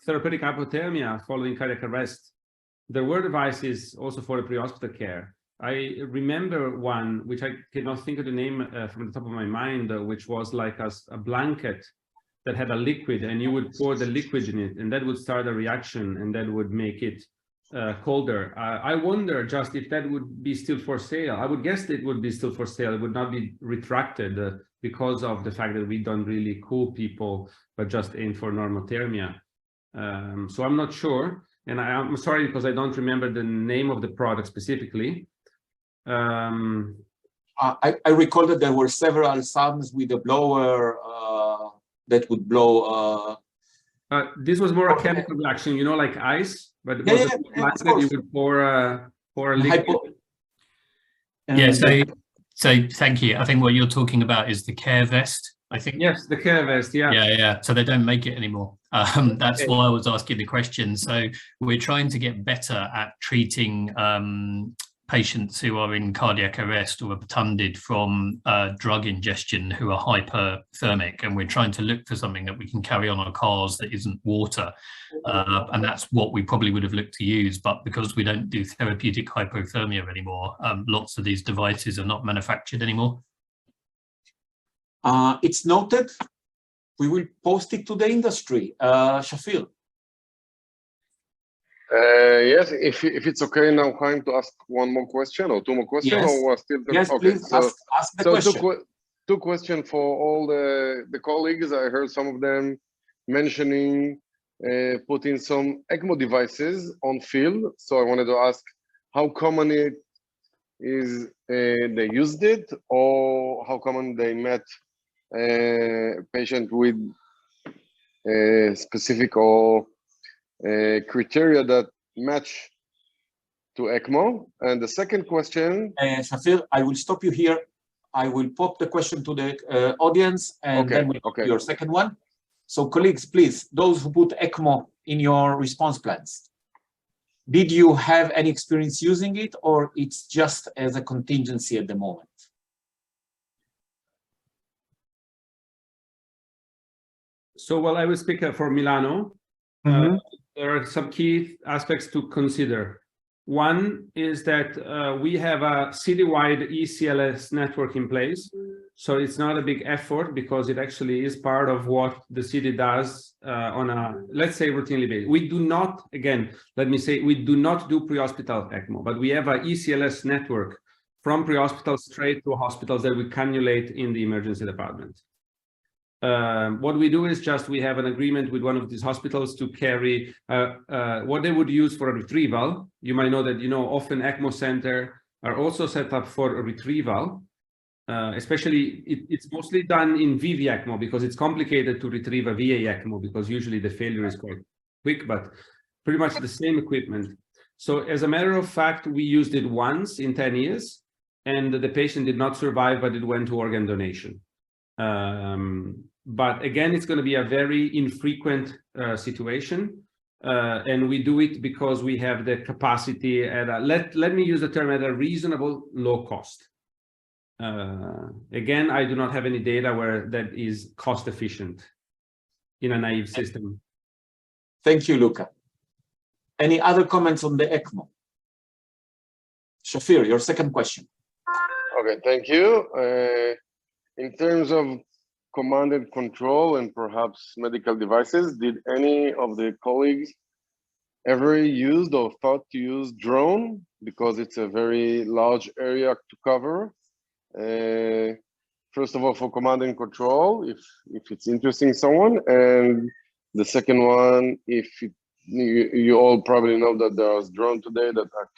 therapeutic hypothermia following cardiac arrest, there were devices also for the pre-hospital care. I remember one, which I cannot think of the name from the top of my mind, which was like a blanket that had a liquid, and you would pour the liquid in it, and that would start a reaction, and that would make it colder. I wonder just if that would be still for sale. I would guess it would be still for sale. It would not be retracted because of the fact that we don't really cool people, but just aim for normothermia. So I'm not sure, and I'm sorry because I don't remember the name of the product specifically. I recall that there were several SAMs with a blower that would blow. This was more a chemical reaction, you know, like ice, but it was a that you would pour a liquid. Yeah, so thank you. I think what you're talking about is the care vest, I think. Yes, the care vest, yeah. Yeah. So they don't make it anymore. That's why I was asking the question. So we're trying to get better at treating patients who are in cardiac arrest or obtunded from drug ingestion who are hyperthermic, and we're trying to look for something that we can carry on our cars that isn't water, and that's what we probably would have looked to use. But because we don't do therapeutic hypothermia anymore, lots of these devices are not manufactured anymore. It's noted. We will post it to the industry. Shafil. Yes, if it's okay now, Chaim, to ask one more question or two more questions, Yes. or we're still Yes, okay. please ask the question. Two questions for all the colleagues. I heard some of them mentioning putting some ECMO devices on field. So I wanted to ask how common it is they used it, or how common they met a patient with specific or criteria that match to ECMO. And the second question, Shafir, I will stop you here. I will pop the question to the audience, and then we'll do your second one. So colleagues, please, those who put ECMO in your response plans, did you have any experience using it, or it's just as a contingency at the moment? So, well, I will speak for Milano. There are some key aspects to consider. One is that we have a citywide ECLS network in place. So it's not a big effort because it actually is part of what the city does on a, let's say, routinely basis. We do not, again, let me say, we do not do pre-hospital ECMO, but we have a ECLS network from pre-hospital straight to hospitals that we cannulate in the emergency department. What we do is just we have an agreement with one of these hospitals to carry what they would use for a retrieval. You might know that, often ECMO center are also set up for a retrieval. Especially, it's mostly done in VV ECMO because it's complicated to retrieve a VA ECMO because usually the failure is quite quick, but pretty much the same equipment. So as a matter of fact, we used it once in 10 years and the patient did not survive, but it went to organ donation. But again, it's going to be a very infrequent situation. And we do it because we have the capacity at a, let me use the term, at a reasonable low cost. Again, I do not have any data where that is cost efficient in a naive system. Thank you, Luca. Any other comments on the ECMO? Shafir, your second question. Okay, thank you. In terms of command and control and perhaps medical devices, did any of the colleagues ever used or thought to use drone? Because it's a very large area to cover. First of all, for command and control, if it's interesting someone, and the second one, if you all probably know that there's drone today that are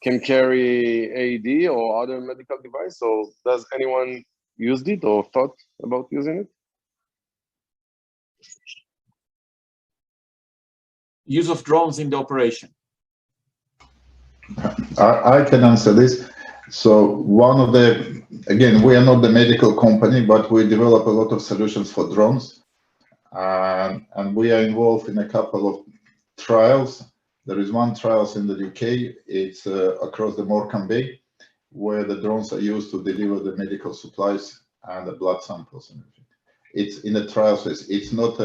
can carry AED or other medical device. So does anyone used it or thought about using it? Use of drones in the operation. I can answer this. So one of the, again, we are not the medical company, but we develop a lot of solutions for drones. And we are involved in a couple of trials. There is one trial in the UK, it's across the Morecambe Bay, where the drones are used to deliver the medical supplies and the blood samples and everything. It's in a trial phase. It's not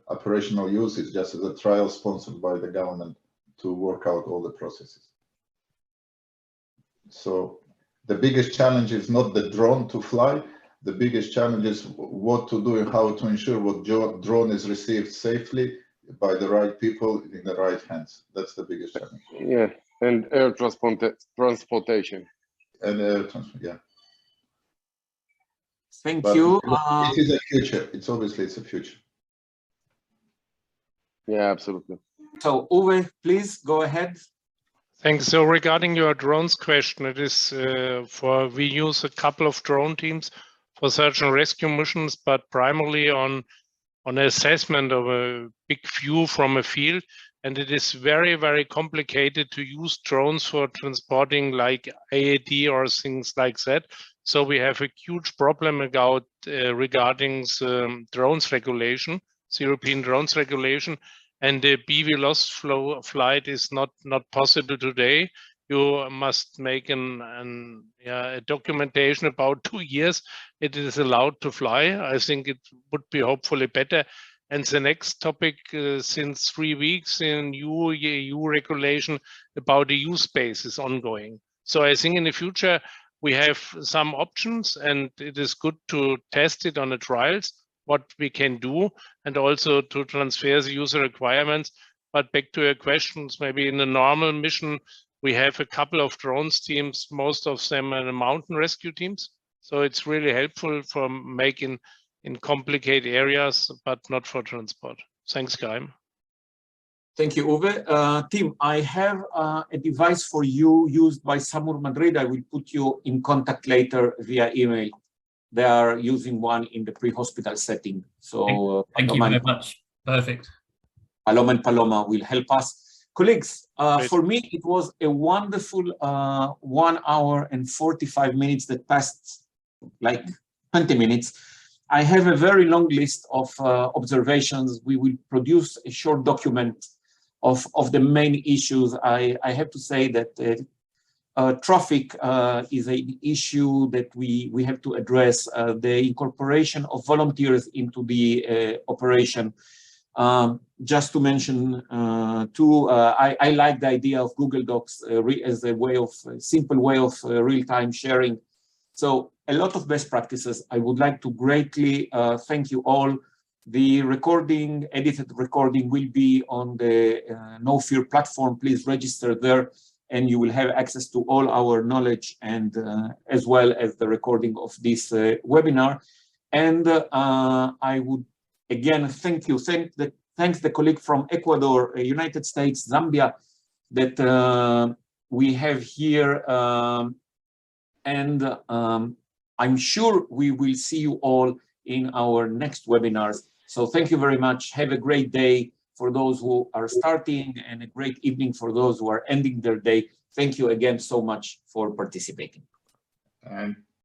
operational use, it's just a trial sponsored by the government to work out all the processes. So the biggest challenge is not the drone to fly. The biggest challenge is what to do and how to ensure what drone is received safely by the right people in the right hands. That's the biggest challenge. Yeah, and air transportation. And air transport, yeah. Thank you. It is a future. It's obviously it's a future. Yeah, absolutely. So Uwe, please go ahead. Thanks. So regarding your drones question, it is we use a couple of drone teams for search and rescue missions, but primarily on assessment of a big view from a field. And it is very, very complicated to use drones for transporting like AED or things like that. So we have a huge problem about regarding drones regulation, the European drones regulation, and the BV loss flow flight is not possible today. You must make a documentation about 2 years. It is allowed to fly. I think it would be hopefully better. And the next topic, since 3 weeks in EU regulation about the use space is ongoing. So I think in the future, we have some options and it is good to test it on the trials, what we can do, and also to transfer the user requirements. But back to your questions, maybe in a normal mission, we have a couple of drones teams, most of them are the mountain rescue teams. So it's really helpful for making in complicated areas, but not for transport. Thanks, Gaim. Thank you, Uwe. Tim, I have a device for you used by Samur Madrid. I will put you in contact later via email. They are using one in the pre-hospital setting. So thank you very much. Perfect. Paloma and Paloma will help us. Colleagues, for me, it was a wonderful 1 hour and 45 minutes that passed like 20 minutes. I have a very long list of observations. We will produce a short document of the main issues. I have to say that traffic is an issue that we have to address. The incorporation of volunteers into the operation. Just to mention two, I like the idea of Google Docs as a way of simple way of real-time sharing. So a lot of best practices. I would like to greatly thank you all. The recording, edited recording, will be on the No Fear platform. Please register there, and you will have access to all our knowledge and as well as the recording of this webinar. And I would again thank you. Thanks the colleague from Ecuador, United States, Zambia, that we have here. And I'm sure we will see you all in our next webinars. So thank you very much. Have a great day for those who are starting and a great evening for those who are ending their day. Thank you again so much for participating. And